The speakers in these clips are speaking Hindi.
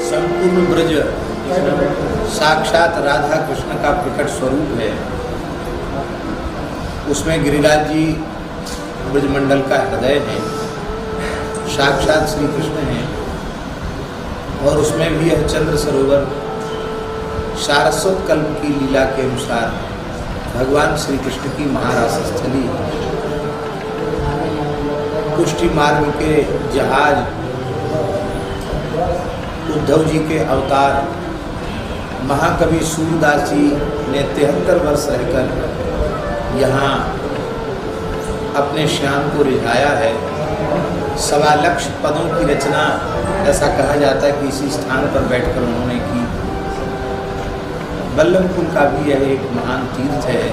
संपूर्ण ब्रज साक्षात राधा कृष्ण का प्रकट स्वरूप है। उसमें गिरिराज जी ब्रजमंडल का हृदय है, साक्षात श्री कृष्ण है। और उसमें भी यह चंद्र सरोवर सारस्वत कल्प की लीला के अनुसार भगवान श्री कृष्ण की महारास स्थली, पुष्टि मार्ग के जहाज, उद्धव जी के अवतार, महाकवि सूरदास जी ने 73 वर्ष रहकर यहाँ अपने श्याम को रिझाया है। 1.25 लाख पदों की रचना, ऐसा कहा जाता है कि इसी स्थान पर बैठकर उन्होंने की। बल्लभकुल का भी यह एक महान तीर्थ है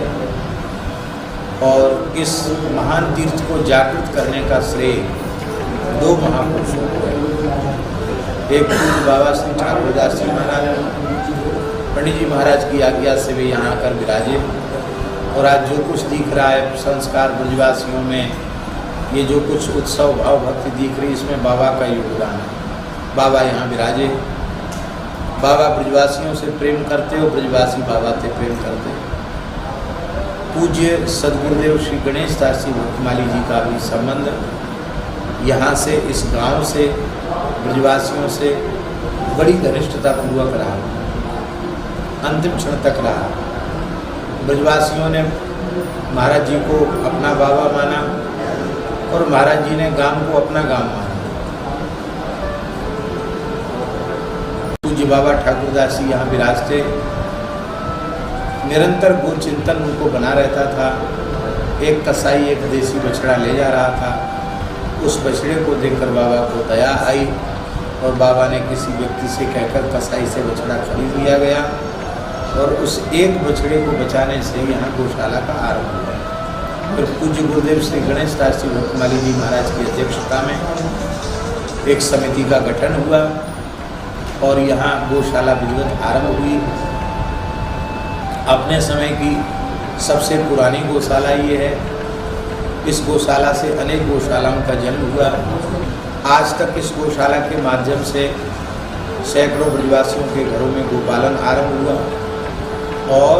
और इस महान तीर्थ को जागृत करने का श्रेय 2 महापुरुषों को है। एक पूज्य बाबा श्री ठाकुरदास जी महाराज, पंडित जी महाराज की आज्ञा से वे यहाँ आकर विराजे। और आज जो कुछ दिख रहा है संस्कार ब्रजवासियों में, ये जो कुछ उत्सव भाव भक्ति दिख रही, इसमें बाबा का योगदान है। बाबा यहाँ विराजे, बाबा ब्रजवासियों से प्रेम करते हो, ब्रजवासी बाबा से प्रेम करते। पूज्य सदगुरुदेव श्री गणेश दास जी भक्तमाली जी का भी संबंध यहाँ से, इस गांव से, ब्रजवासियों से बड़ी घनिष्ठता पूर्वक रहा, अंतिम क्षण तक रहा। ब्रजवासियों ने महाराज जी को अपना बाबा माना और महाराज जी ने गांव को अपना गांव माना। पूज्य बाबा ठाकुरदास जी यहाँ विराजते, निरंतर गो चिंतन उनको बना रहता था। एक कसाई एक देसी बछड़ा ले जा रहा था, उस बछड़े को देखकर बाबा को दया आई और बाबा ने किसी व्यक्ति से कहकर कसाई से बछड़ा खरीद लिया गया और उस एक बछड़े को बचाने से यहाँ गौशाला का आरंभ हुआ। फिर पूज्य गुरुदेव श्री गणेश दास जी भक्तमाली जी महाराज की अध्यक्षता में एक समिति का गठन हुआ और यहाँ गौशाला विधिवत आरंभ हुई। अपने समय की सबसे पुरानी गौशाला ये है। इस गौशाला से अनेक गौशालाओं का जन्म हुआ। आज तक इस गौशाला के माध्यम से सैकड़ों ब्रजवासियों के घरों में गोपालन आरंभ हुआ और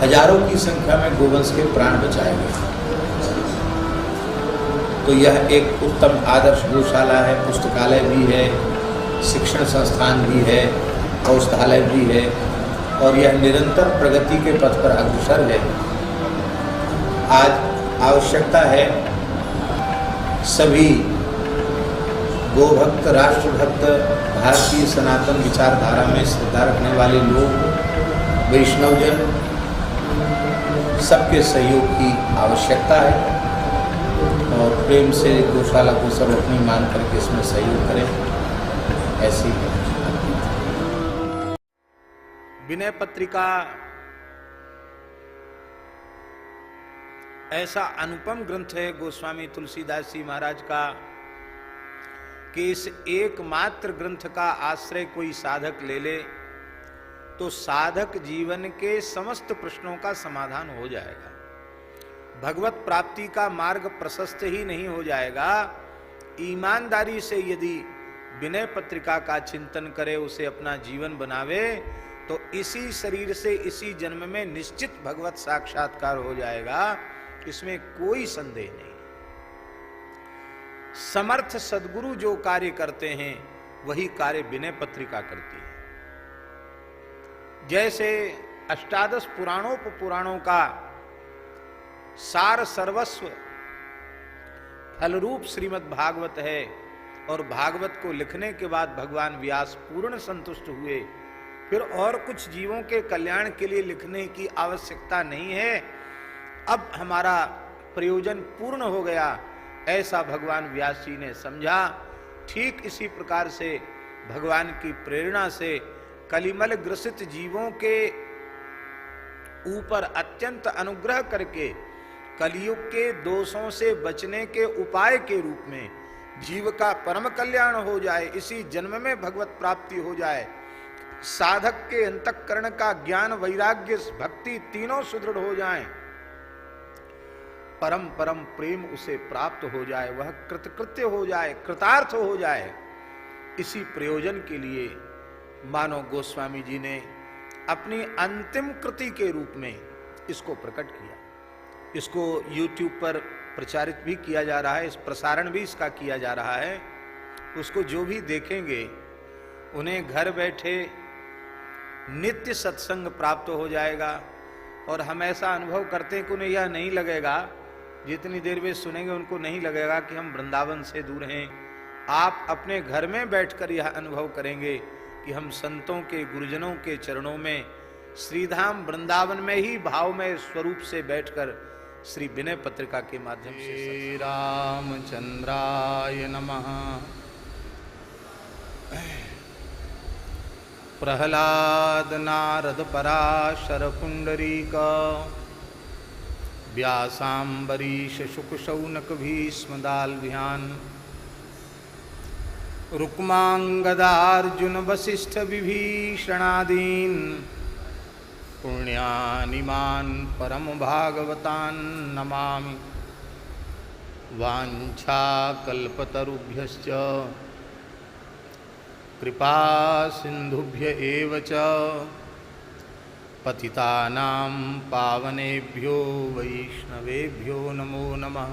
हजारों की संख्या में गोवंश के प्राण बचाए गए। तो यह एक उत्तम आदर्श गौशाला है। पुस्तकालय भी है, शिक्षण संस्थान भी है, औषधालय भी है और यह निरंतर प्रगति के पथ पर अग्रसर है। आज आवश्यकता है सभी गोभक्त, राष्ट्रभक्त, भारतीय सनातन विचारधारा में श्रद्धा रखने वाले लोग, वैष्णवजन, सबके सहयोग की आवश्यकता है और प्रेम से गौशाला को सब अपनी मान करके इसमें सहयोग करें। ऐसी है विनय पत्रिका। ऐसा अनुपम ग्रंथ है गोस्वामी तुलसीदास जी महाराज का कि इस एकमात्र ग्रंथ का आश्रय कोई साधक ले ले तो साधक जीवन के समस्त प्रश्नों का समाधान हो जाएगा। भगवत प्राप्ति का मार्ग प्रशस्त ही नहीं हो जाएगा, ईमानदारी से यदि विनय पत्रिका का चिंतन करे, उसे अपना जीवन बनावे, तो इसी शरीर से इसी जन्म में निश्चित भगवत साक्षात्कार हो जाएगा। इसमें कोई संदेह नहीं। समर्थ सद्गुरु जो कार्य करते हैं वही कार्य विनय पत्रिका करती है। जैसे अष्टादश पुराणों का सार सर्वस्व फलरूप श्रीमद् भागवत है और भागवत को लिखने के बाद भगवान व्यास पूर्ण संतुष्ट हुए। फिर और कुछ जीवों के कल्याण के लिए लिखने की आवश्यकता नहीं है, अब हमारा प्रयोजन पूर्ण हो गया, ऐसा भगवान व्यास जी ने समझा। ठीक इसी प्रकार से भगवान की प्रेरणा से कलिमल ग्रसित जीवों के ऊपर अत्यंत अनुग्रह करके कलियुग के दोषों से बचने के उपाय के रूप में जीव का परम कल्याण हो जाए, इसी जन्म में भगवत प्राप्ति हो जाए, साधक के अंतःकरण का ज्ञान, वैराग्य, भक्ति तीनों सुदृढ़ हो जाएं, परम परम प्रेम उसे प्राप्त हो जाए, वह कृतकृत्य हो जाए, कृतार्थ हो जाए, इसी प्रयोजन के लिए मानव गोस्वामी जी ने अपनी अंतिम कृति के रूप में इसको प्रकट किया। इसको YouTube पर प्रचारित भी किया जा रहा है, इस प्रसारण भी इसका किया जा रहा है। उसको जो भी देखेंगे उन्हें घर बैठे नित्य सत्संग प्राप्त हो जाएगा। और हम ऐसा अनुभव करते हैं कि उन्हें यह नहीं लगेगा, जितनी देर वे सुनेंगे उनको नहीं लगेगा कि हम वृंदावन से दूर हैं। आप अपने घर में बैठकर यह अनुभव करेंगे कि हम संतों के, गुरुजनों के चरणों में श्रीधाम वृंदावन में ही भावमय स्वरूप से बैठकर श्री विनय पत्रिका के माध्यम से रामचंद्राय नमः। प्रहलाद नारद पराशर पुंडरीक व्यासाम्बरीश शुक शौनक भीष्म दाल्भियान रुक्मांगदार्जुन वसिष्ठ विभीषणादीन पुण्यानिमान परम भागवतान नमामि। वाञ्छाकल्पतरुभ्यश्च कृपा सिंधुभ्य एव च पतितानां पावनेभ्यो वैष्णवेभ्यो नमो नमः।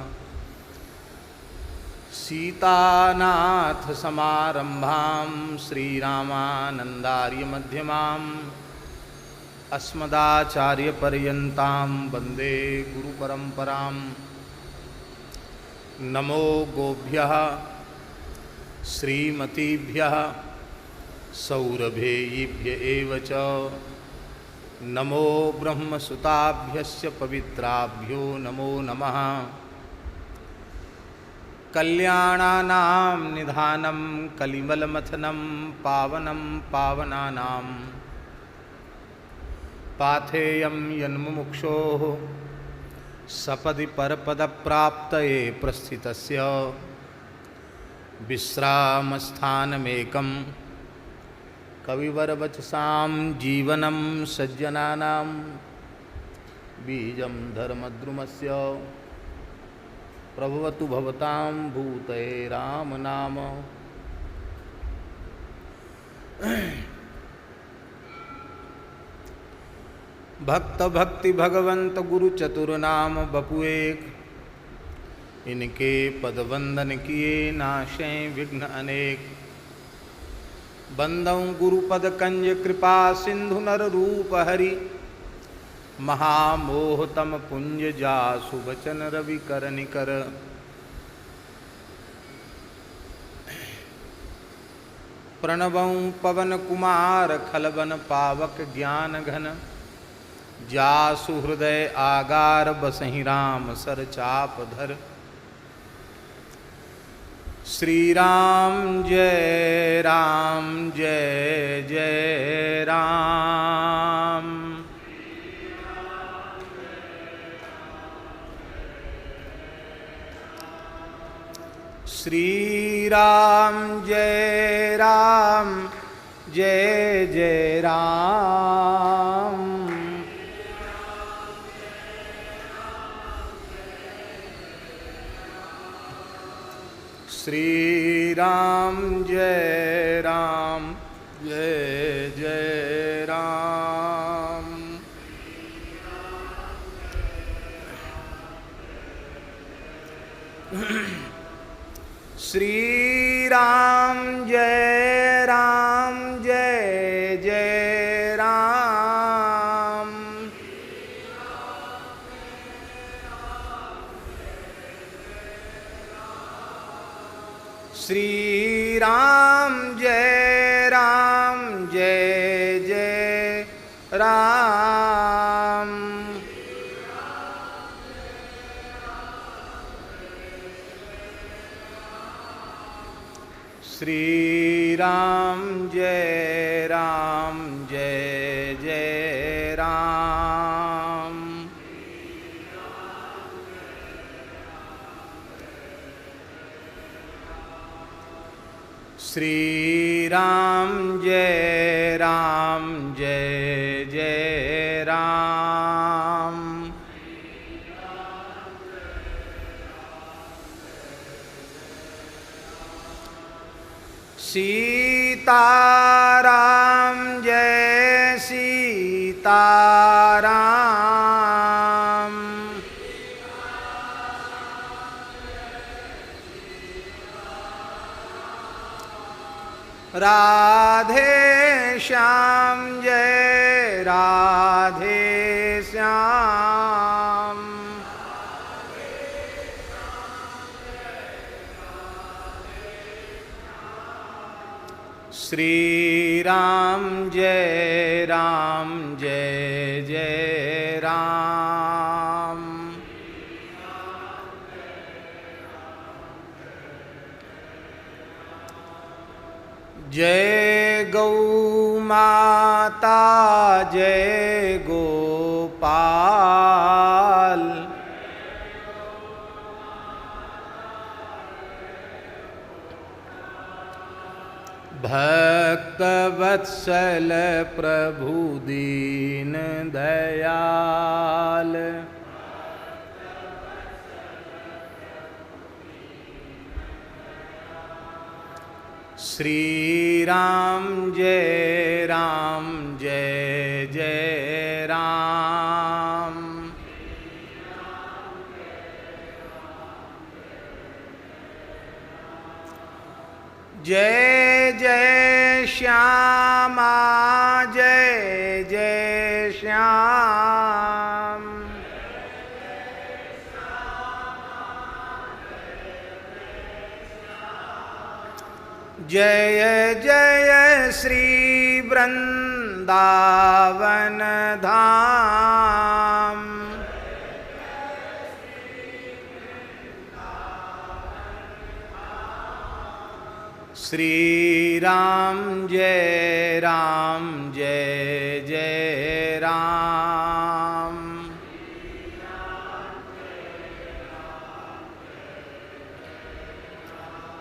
सीतानाथ समारंभां श्रीरामानंदार्य मध्यमाम् अस्मदाचार्यपर्यन्तां वन्दे गुरुपरम्परां। नमो गोभ्यः श्रीमतीभ्यः सौरभेयीभ्य एव च नमो ब्रह्मसुताभ्यस्य पवित्राभ्यो नमो नमः। कल्याणानां निधानं कलिमलमथनं पावनं पावनानां पाथेयं यन्मुमुक्षोः सपदि परपदप्राप्तये प्रस्थितस्य विश्रामस्थानमेकं कविवरवचसां जीवनं सज्जनानां बीजं धर्मद्रुमस्य प्रभवतु भवतां भूतये राम नाम। भक्त भक्ति भगवंत गुरु चतुर्नाम बपुएक, इनके पद वंदन किए नाशें विघ्न अनेक। बंदौ गुरुपद कंज कृपा सिंधु नर रूप हरि, महामोहतम पुंज जासु बचन रवि कर निकर। प्रणवं पवन कुमार खलवन पावक ज्ञान घन, जासु हृदय आगार बसहि राम सर चाप धर। श्री राम जय जय राम। श्री राम जय जय राम। श्री राम जय जय राम। श्री राम जय जय राम। श्री राम जय जय राम। श्री राम जय जय राम। श्री राम जय जय राम। सीताराम जय सीताराम। राधे श्याम जय राधे श्याम। श्री राम जय जय राम। जय गौ माता जय गोपाल। भक्त वत्सल प्रभु दीन दयाल। श्री राम जय जय राम। जय जय श्यामा जय जय श्याम। जय जय श्री वृंदावन धाम। श्री राम जय जय राम।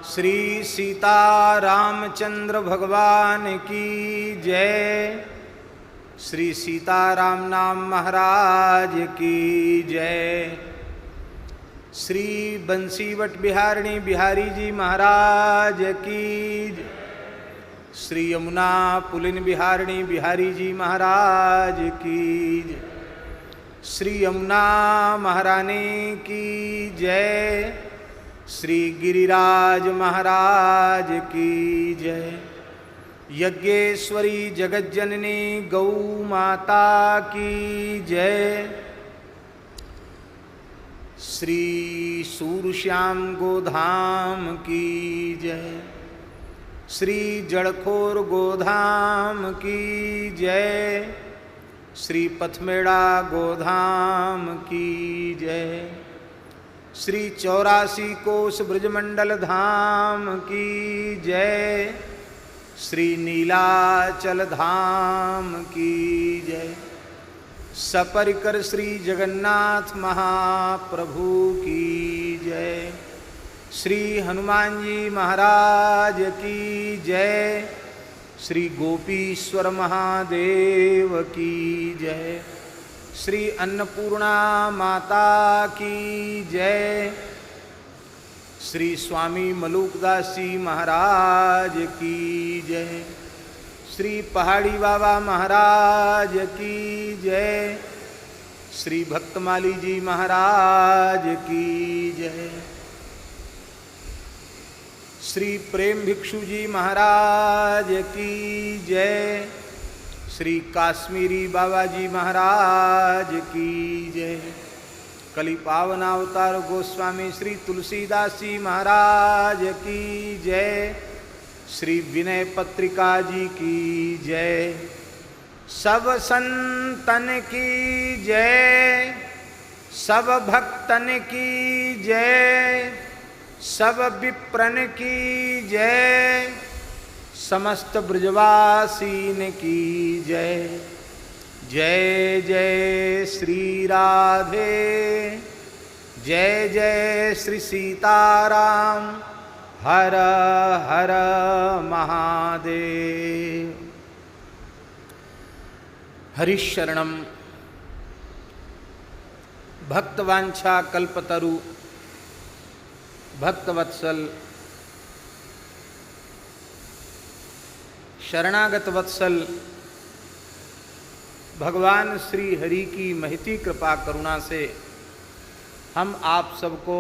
श्री सीता रामचंद्र भगवान की जय। श्री सीताराम नाम महाराज की जय। श्री बंसीवट बिहारिणी बिहारी जी महाराज की जय। श्री यमुना पुलिन बिहारिणी बिहारी जी महाराज की जय। श्री यमुना महारानी की जय। श्री गिरिराज महाराज की जय। यज्ञेश्वरी जगज्जननी गौ माता की जय। श्री सूरश्याम गोधाम की जय। श्री जड़खोर गोधाम की जय। श्री पथमेड़ा गोधाम की जय। श्री 84 कोस ब्रजमंडल धाम की जय। श्री नीलाचल धाम की जय। सपरिकर श्री जगन्नाथ महाप्रभु की जय। श्री हनुमान जी महाराज की जय। श्री गोपीश्वर महादेव की जय। श्री अन्नपूर्णा माता की जय। श्री स्वामी मलूकदास जी महाराज की जय। श्री पहाड़ी बाबा महाराज की जय। श्री भक्तमाली जी महाराज की जय। श्री प्रेम भिक्षु जी महाराज की जय। श्री काश्मीरी बाबा जी महाराज की जय। कली पावन अवतार गोस्वामी श्री तुलसीदास जी महाराज की जय। श्री विनय पत्रिका जी की जय। सब संतन की जय। सब भक्तन की जय। सब विप्रन की जय। समस्त ब्रजवासीन की जय। जय जय श्री राधे। जय जय श्री सीताराम। हर हर महादेव। हरिशरणम भक्तवांछा कल्पतरु भक्तवत्सल शरणागत वत्सल भगवान श्री हरि की महती कृपा करुणा से हम आप सबको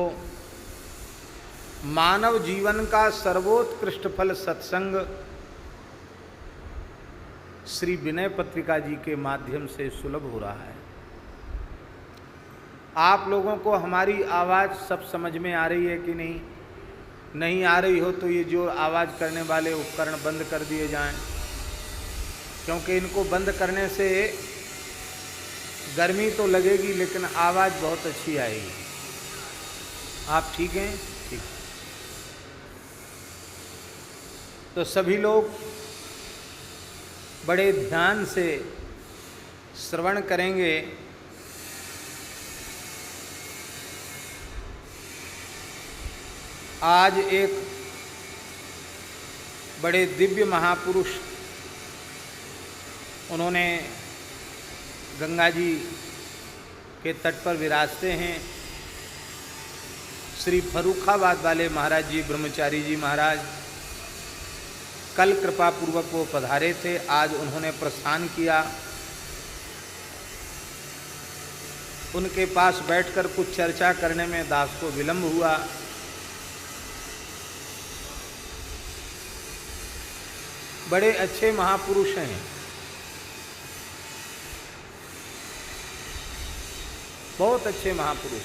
मानव जीवन का सर्वोत्कृष्ट फल सत्संग श्री विनय पत्रिका जी के माध्यम से सुलभ हो रहा है। आप लोगों को हमारी आवाज़ सब समझ में आ रही है कि नहीं? नहीं आ रही हो तो ये जो आवाज़ करने वाले उपकरण बंद कर दिए जाएं, क्योंकि इनको बंद करने से गर्मी तो लगेगी लेकिन आवाज़ बहुत अच्छी आएगी। आप ठीक हैं? ठीक। तो सभी लोग बड़े ध्यान से श्रवण करेंगे। आज एक बड़े दिव्य महापुरुष, उन्होंने गंगा जी के तट पर विराजते हैं, श्री फर्रुखाबाद वाले महाराज जी, ब्रह्मचारी जी महाराज। कल कृपा पूर्वक वो पधारे थे, आज उन्होंने प्रस्थान किया। उनके पास बैठकर कुछ चर्चा करने में दास को विलंब हुआ। बड़े अच्छे महापुरुष हैं, बहुत अच्छे महापुरुष,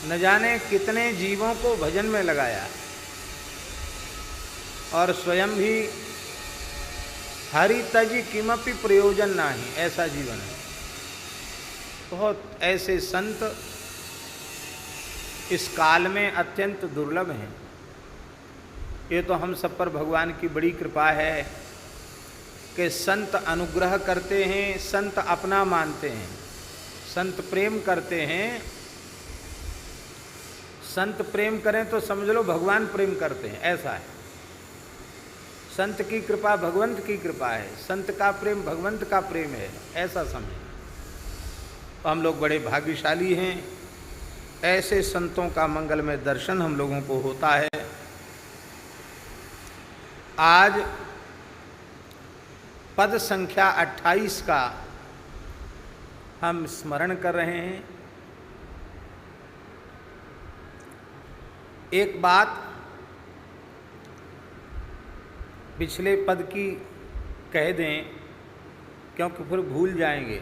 न जाने कितने जीवों को भजन में लगाया और स्वयं भी हरि तज किमपि प्रयोजन नाही, ऐसा जीवन है। बहुत ऐसे संत इस काल में अत्यंत दुर्लभ हैं। ये तो हम सब पर भगवान की बड़ी कृपा है कि संत अनुग्रह करते हैं, संत अपना मानते हैं, संत प्रेम करते हैं। संत प्रेम करें तो समझ लो भगवान प्रेम करते हैं, ऐसा है। संत की कृपा भगवंत की कृपा है, संत का प्रेम भगवंत का प्रेम है, ऐसा समझें। तो हम लोग बड़े भाग्यशाली हैं, ऐसे संतों का मंगलमय दर्शन हम लोगों को होता है। आज पद संख्या 28 का हम स्मरण कर रहे हैं। एक बात पिछले पद की कह दें, क्योंकि फिर भूल जाएंगे।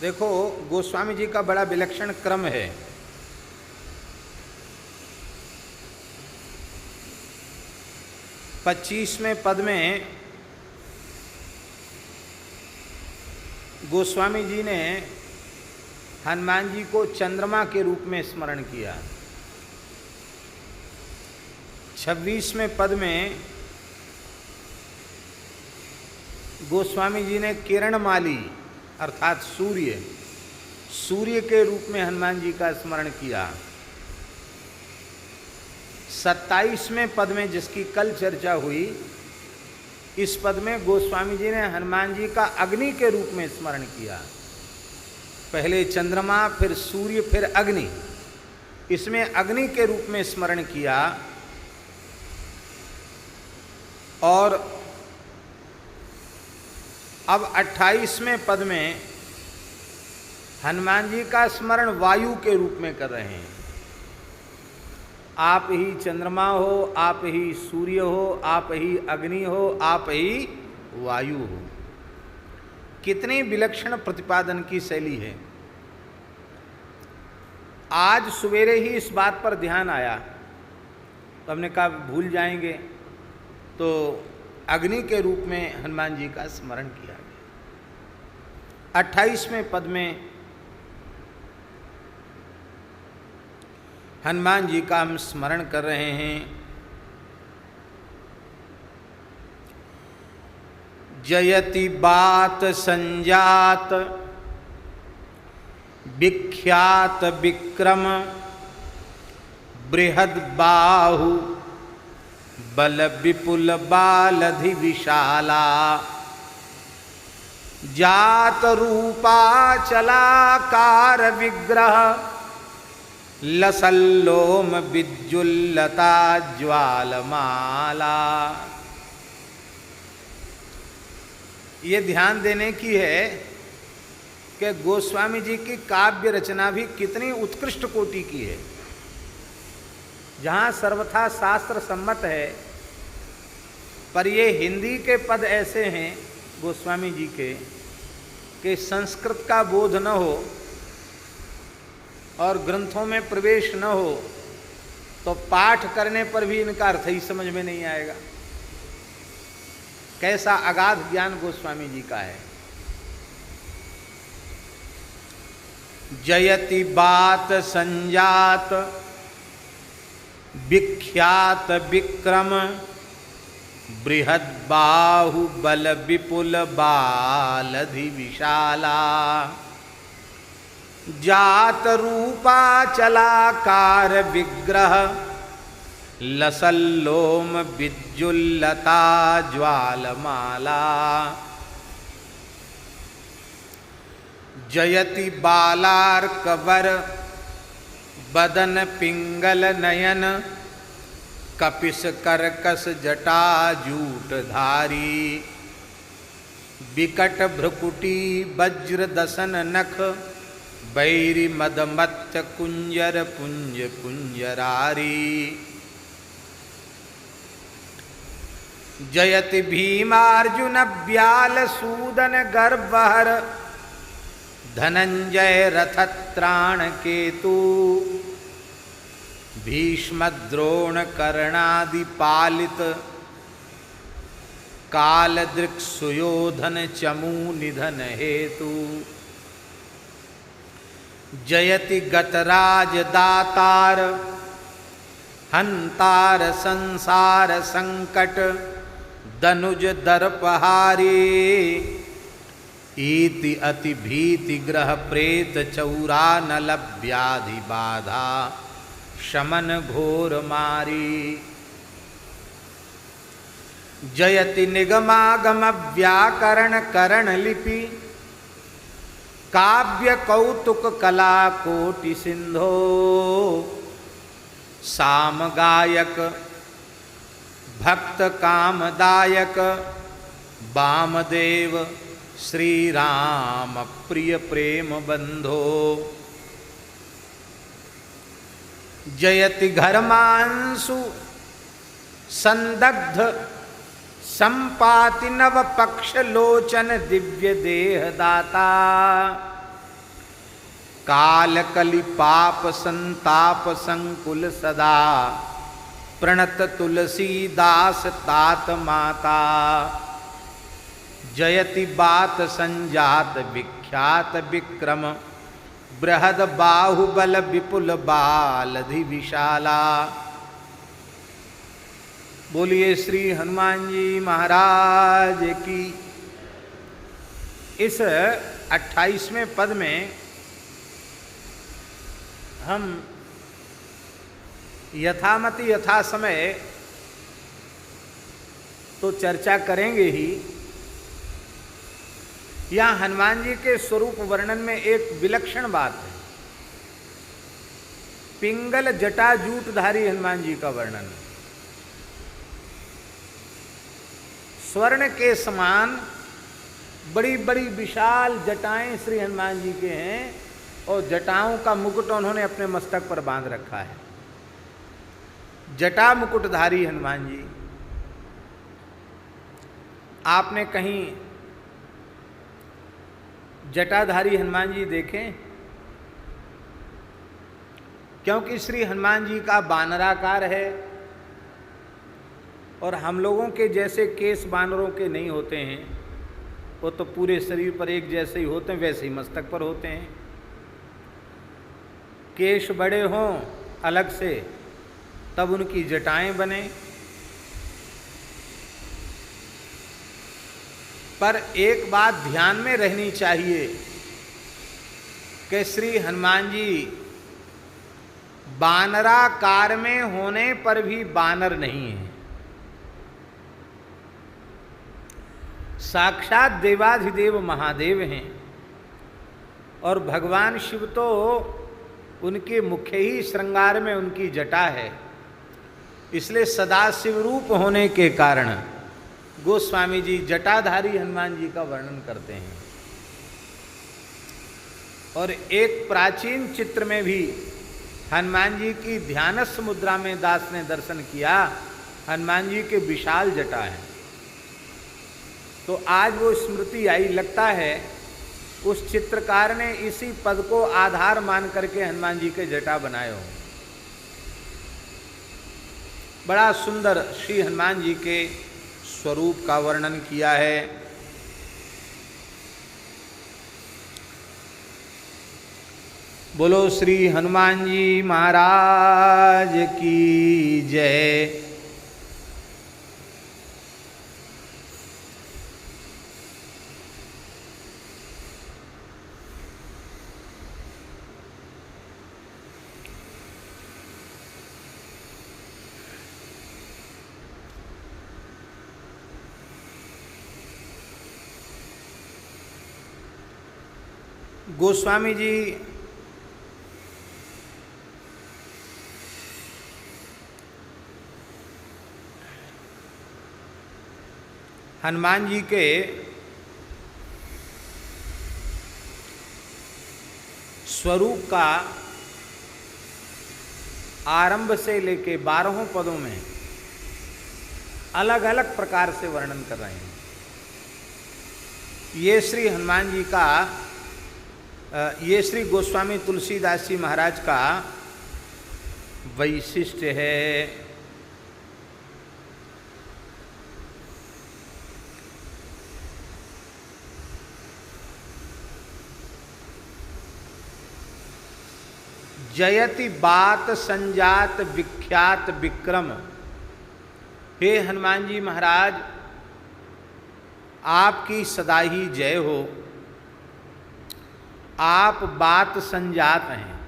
देखो, गोस्वामी जी का बड़ा विलक्षण क्रम है। पच्चीसवें पद में गोस्वामी जी ने हनुमान जी को चंद्रमा के रूप में स्मरण किया। 26वें पद में गोस्वामी जी ने किरणमाली अर्थात सूर्य के रूप में हनुमान जी का स्मरण किया। 27वें पद में जिसकी कल चर्चा हुई, इस पद में गोस्वामी जी ने हनुमान जी का अग्नि के रूप में स्मरण किया। पहले चंद्रमा, फिर सूर्य, फिर अग्नि। इसमें अग्नि के रूप में स्मरण किया। और अब 28वें पद में हनुमान जी का स्मरण वायु के रूप में कर रहे हैं। आप ही चंद्रमा हो, आप ही सूर्य हो, आप ही अग्नि हो, आप ही वायु हो। कितनी विलक्षण प्रतिपादन की शैली है। आज सवेरे ही इस बात पर ध्यान आया, तो हमने कहा भूल जाएंगे, तो अग्नि के रूप में हनुमान जी का स्मरण किया गया। 28वें पद में हनुमान जी का हम स्मरण कर रहे हैं। जयति बात संजात विख्यात विक्रम बृहद बाहु बल विपुल बालधि विशाला जात रूपा चलाकार विग्रह लसल्लोम विद्युल्लता ज्वालमाला। ये ध्यान देने की है कि गोस्वामी जी की काव्य रचना भी कितनी उत्कृष्ट कोटि की है। जहाँ सर्वथा शास्त्र सम्मत है, पर ये हिंदी के पद ऐसे हैं गोस्वामी जी के कि संस्कृत का बोध न हो और ग्रंथों में प्रवेश न हो तो पाठ करने पर भी इनका अर्थ ही समझ में नहीं आएगा। कैसा अगाध ज्ञान गोस्वामी जी का है। जयति बात संजात विख्यात विक्रम बृहद बाहुबल विपुल बालधि विशाला। जात रूपा चलाकार विग्रह लसल्लोम विद्युल्लता ज्वालमाला। जयति बालार्कवर बदन पिंगल नयन कपिस करकस जटा जूट धारी। विकट भ्रुकुटी वज्र दसन नख बैरी मदमत्त कुंजर पुंज कुंजरारी। जयति भीमार्जुन व्याल सूदन गर्भहर धनंजय रथत्राण केतु। भीष्म द्रोण कर्णादि पालित काल दृक् सुयोधन चमू निधन हेतु। जयति गतराज दातार हंतार संसार संकट दनुज दर्पहारी। इति अति भीति ग्रह प्रेत चौरा नल व्याधि बाधा शमन घोर मारी। जयति निगमागम व्याकरण करण लिपि काव्य कौतुक कला कोटि सिंधो। साम गायक भक्त कामदायक वामदेव श्री राम प्रिय प्रेम बंधो। जयति घर्मांशु संदग्ध संपाति नव पक्ष लोचन दिव्य देह दाता। काल कलि पाप संताप संकुल सदा प्रणत तुलसीदास तात माता। जयति बात संजात विख्यात विक्रम बृहद बाहुबल विपुल बालधि विशाला। बोलिए श्री हनुमान जी महाराज की। इस 28वें पद में हम यथामति यथा समय तो चर्चा करेंगे ही। यहाँ हनुमान जी के स्वरूप वर्णन में एक विलक्षण बात है। पिंगल जटा जूटधारी हनुमान जी का वर्णन। स्वर्ण के समान बड़ी बड़ी विशाल जटाएं श्री हनुमान जी के हैं और जटाओं का मुकुट उन्होंने अपने मस्तक पर बांध रखा है। जटा मुकुटधारी हनुमान जी। आपने कहीं जटाधारी हनुमान जी देखें? क्योंकि श्री हनुमान जी का बानराकार है और हम लोगों के जैसे केस बानरों के नहीं होते हैं। वो तो पूरे शरीर पर एक जैसे ही होते हैं, वैसे ही मस्तक पर होते हैं। केश बड़े हों अलग से तब उनकी जटाएं बने। पर एक बात ध्यान में रहनी चाहिए कि श्री हनुमान जी बानराकार में होने पर भी बानर नहीं है। साक्षात देवाधिदेव महादेव हैं और भगवान शिव तो उनके मुख्य ही श्रृंगार में उनकी जटा है, इसलिए सदाशिव रूप होने के कारण गोस्वामी जी जटाधारी हनुमान जी का वर्णन करते हैं। और एक प्राचीन चित्र में भी हनुमान जी की ध्यानस्थ मुद्रा में दास ने दर्शन किया, हनुमान जी के विशाल जटा है। तो आज वो स्मृति आई, लगता है उस चित्रकार ने इसी पद को आधार मान करके हनुमान जी के जटा बनाए हो। बड़ा सुंदर श्री हनुमान जी के स्वरूप का वर्णन किया है। बोलो श्री हनुमान जी महाराज की जय। गोस्वामी जी हनुमान जी के स्वरूप का आरंभ से लेके 12 पदों में अलग अलग प्रकार से वर्णन कर रहे हैं। ये श्री हनुमान जी का, ये श्री गोस्वामी तुलसीदास जी महाराज का वैशिष्ट्य है। जयति बात संजात विख्यात विक्रम। हे हनुमान जी महाराज, आपकी सदा ही जय हो। आप बात संजात हैं।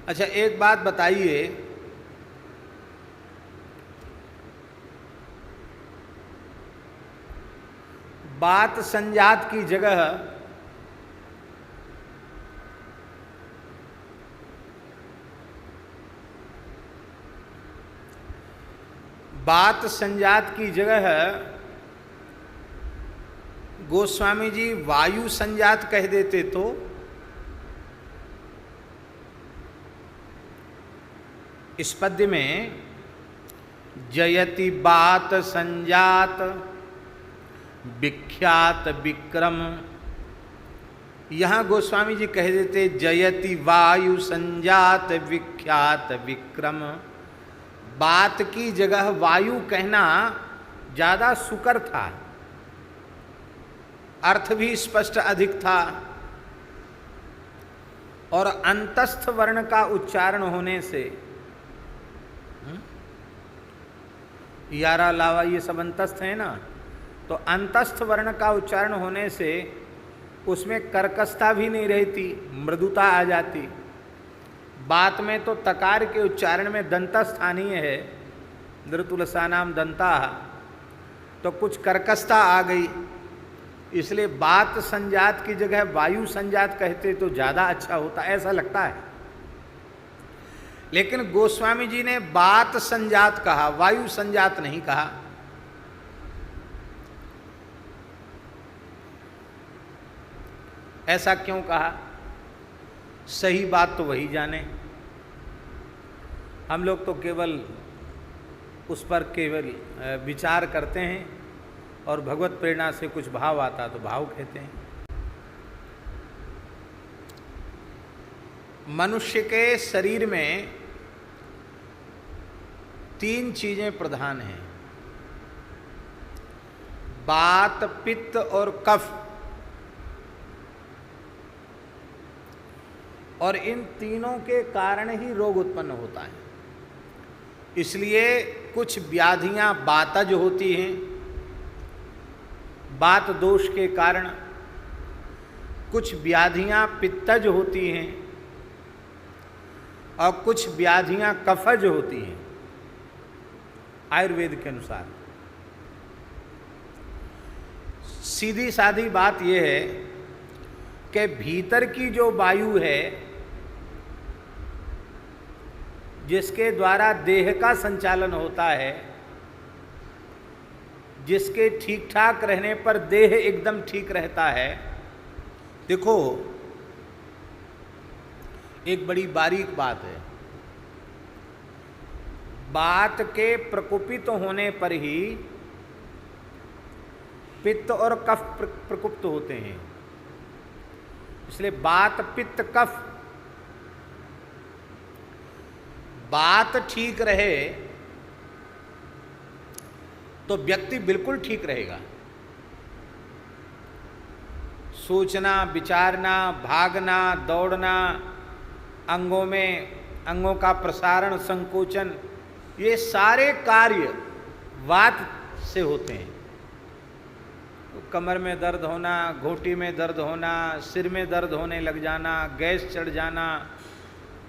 अच्छा, एक बात बताइए, बात संजात की जगह गोस्वामी जी वायु संजात कह देते तो इस पद्य में जयति बात संजात विख्यात विक्रम, यहाँ गोस्वामी जी कह देते जयति वायु संजात विख्यात विक्रम। बात की जगह वायु कहना ज़्यादा सुकर था, अर्थ भी स्पष्ट अधिक था, और अंतस्थ वर्ण का उच्चारण होने से, यारा लावा ये सब अंतस्थ है ना, तो अंतस्थ वर्ण का उच्चारण होने से उसमें कर्कशता भी नहीं रहती, मृदुता आ जाती। बात में तो तकार के उच्चारण में दंत स्थानीय है, नृतुलसानाम दंता, तो कुछ कर्कशता आ गई, इसलिए बात संजात की जगह वायु संजात कहते तो ज़्यादा अच्छा होता, ऐसा लगता है। लेकिन गोस्वामी जी ने बात संजात कहा, वायु संजात नहीं कहा। ऐसा क्यों कहा? सही बात तो वही जाने। हम लोग तो केवल उस पर केवल विचार करते हैं और भगवत प्रेरणा से कुछ भाव आता तो भाव कहते हैं। मनुष्य के शरीर में 3 चीजें प्रधान हैं, वात, पित्त और कफ। और इन तीनों के कारण ही रोग उत्पन्न होता है। इसलिए कुछ व्याधियां वातज होती हैं, वात दोष के कारण, कुछ व्याधियां पित्तज होती हैं और कुछ व्याधियां कफज होती हैं आयुर्वेद के अनुसार। सीधी सादी बात यह है कि भीतर की जो वायु है जिसके द्वारा देह का संचालन होता है, जिसके ठीक ठाक रहने पर देह एकदम ठीक रहता है। देखो, एक बड़ी बारीक बात है, बात के प्रकोपित होने पर ही पित्त और कफ प्रकुप्त होते हैं। इसलिए बात पित्त कफ, बात ठीक रहे तो व्यक्ति बिल्कुल ठीक रहेगा। सोचना, विचारना, भागना, दौड़ना, अंगों का प्रसारण, संकोचन, ये सारे कार्य वात से होते हैं। तो कमर में दर्द होना, घोटी में दर्द होना, सिर में दर्द होने लग जाना, गैस चढ़ जाना,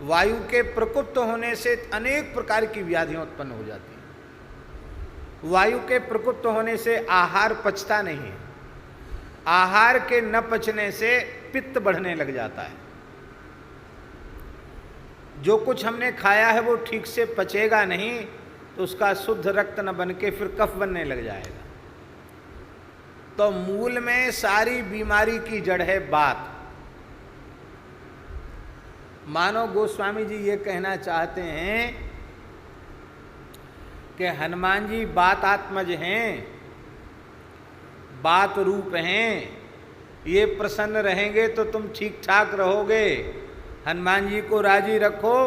वायु के प्रकुप्त होने से अनेक प्रकार की व्याधियां उत्पन्न हो जाती हैं। वायु के प्रकुप्त होने से आहार पचता नहीं है, आहार के न पचने से पित्त बढ़ने लग जाता है। जो कुछ हमने खाया है वो ठीक से पचेगा नहीं तो उसका शुद्ध रक्त न बन के फिर कफ बनने लग जाएगा। तो मूल में सारी बीमारी की जड़ है बात। मानो गोस्वामी जी ये कहना चाहते हैं कि हनुमान जी बात आत्मज हैं, बात रूप हैं, ये प्रसन्न रहेंगे तो तुम ठीक ठाक रहोगे। हनुमान जी को राजी रखो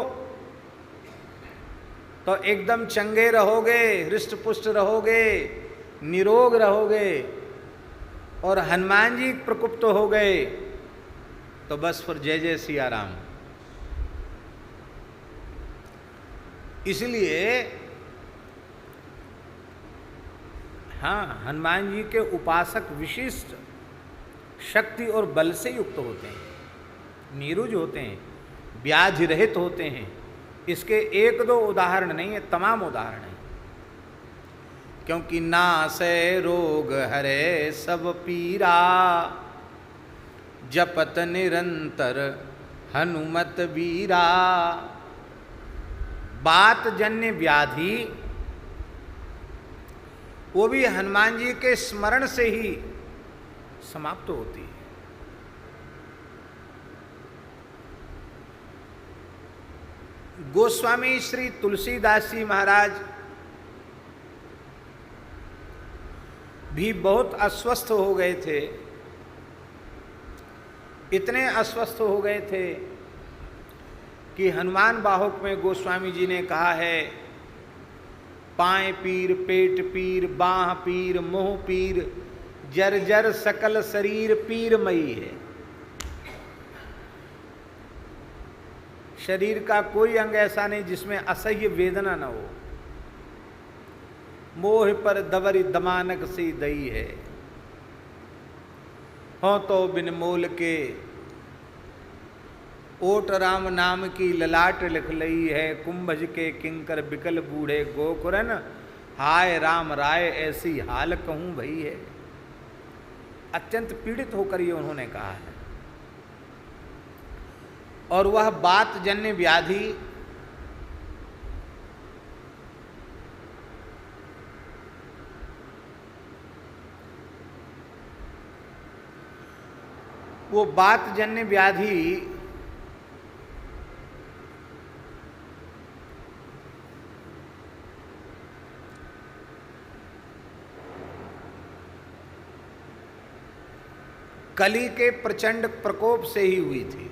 तो एकदम चंगे रहोगे, हृष्ट पुष्ट रहोगे, निरोग रहोगे। और हनुमान जी प्रकुप्त हो गए तो बस फिर जय जय सिया राम। इसलिए हाँ, हनुमान जी के उपासक विशिष्ट शक्ति और बल से युक्त होते हैं, नीरुज होते हैं, व्याध रहित होते हैं। इसके एक दो उदाहरण नहीं है, तमाम उदाहरण हैं। क्योंकि नासै रोग हरे सब पीरा, जपत निरंतर हनुमत वीरा। बात जन्य व्याधि वो भी हनुमान जी के स्मरण से ही समाप्त होती है। गोस्वामी श्री तुलसीदास जी महाराज भी बहुत अस्वस्थ हो गए थे। इतने अस्वस्थ हो गए थे कि हनुमान बाहुक में गोस्वामी जी ने कहा है, पाए पीर, पेट पीर, बाह पीर, मुंह पीर, जर जर सकल शरीर पीरमयी है। शरीर का कोई अंग ऐसा नहीं जिसमें असह्य वेदना न हो। मोह पर दवरी दमानक सी दई है, हो तो बिन मोल के ओट राम नाम की ललाट लिख लई है। कुंभज के किंकर बिकल बूढ़े गोकुरन, हाय राम राय ऐसी हाल कहूं भई है। अत्यंत पीड़ित होकर ये उन्होंने कहा है। और वह बात जन्य व्याधि वो बात जन्य व्याधि कली के प्रचंड प्रकोप से ही हुई थी।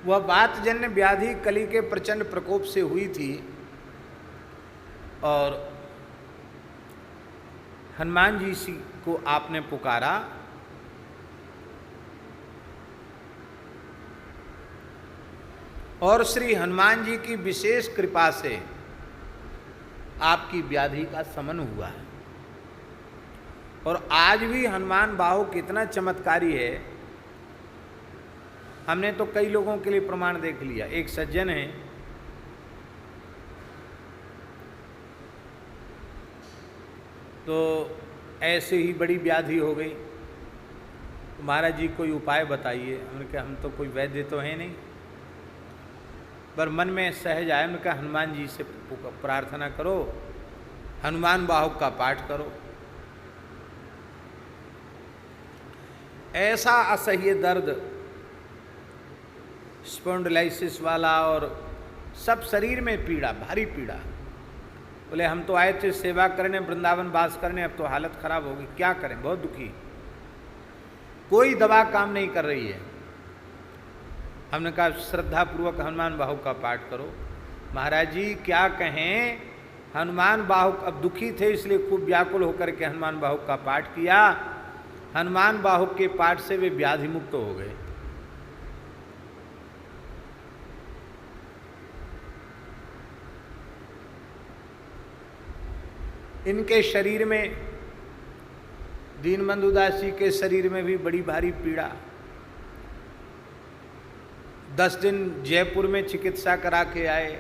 वह बात जन्य व्याधि कली के प्रचंड प्रकोप से हुई थी। और हनुमान जी को आपने पुकारा और श्री हनुमान जी की विशेष कृपा से आपकी व्याधि का शमन हुआ है। और आज भी हनुमान बाहु कितना चमत्कारी है, हमने तो कई लोगों के लिए प्रमाण देख लिया। एक सज्जन है, तो ऐसे ही बड़ी व्याधि हो गई, तो महाराज जी कोई उपाय बताइए। हमने कहा हम तो कोई वैद्य तो हैं नहीं, पर मन में सहज आया। हमने कहा हनुमान जी से प्रार्थना करो, हनुमान बाहुक का पाठ करो। ऐसा असह्य दर्द, स्पॉन्डिलाइसिस वाला और सब शरीर में पीड़ा, भारी पीड़ा। बोले हम तो आए थे सेवा करने, वृंदावन वास करने, अब तो हालत खराब होगी, क्या करें, बहुत दुखी, कोई दवा काम नहीं कर रही है। हमने कहा श्रद्धापूर्वक हनुमान बाहुक का पाठ करो। महाराज जी क्या कहें, हनुमान बाहुक, अब दुखी थे इसलिए खूब व्याकुल होकर के हनुमान बाहुक का पाठ किया। हनुमान बाहुक के पाठ से वे व्याधि मुक्त हो गए। इनके शरीर में, दीनबंधु दास जी के शरीर में भी बड़ी भारी पीड़ा। 10 दिन जयपुर में चिकित्सा करा के आए,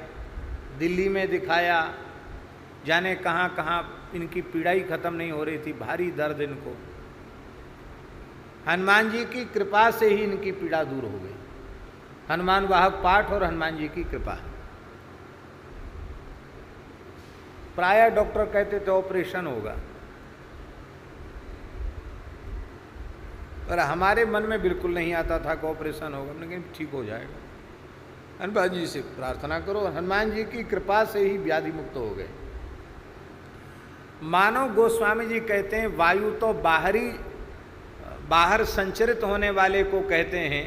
दिल्ली में दिखाया, जाने कहाँ कहाँ इनकी पीड़ा ही खत्म नहीं हो रही थी, भारी दर्द इनको। हनुमान जी की कृपा से ही इनकी पीड़ा दूर हो गई। हनुमान वाहक पाठ और हनुमान जी की कृपा। प्रायः डॉक्टर कहते थे ऑपरेशन होगा, पर हमारे मन में बिल्कुल नहीं आता था कि ऑपरेशन होगा। हमने कहा ठीक हो जाएगा, हनुमान जी से प्रार्थना करो। हनुमान जी की कृपा से ही व्याधि मुक्त हो गए। मानव गोस्वामी जी कहते हैं वायु तो बाहर संचरित होने वाले को कहते हैं,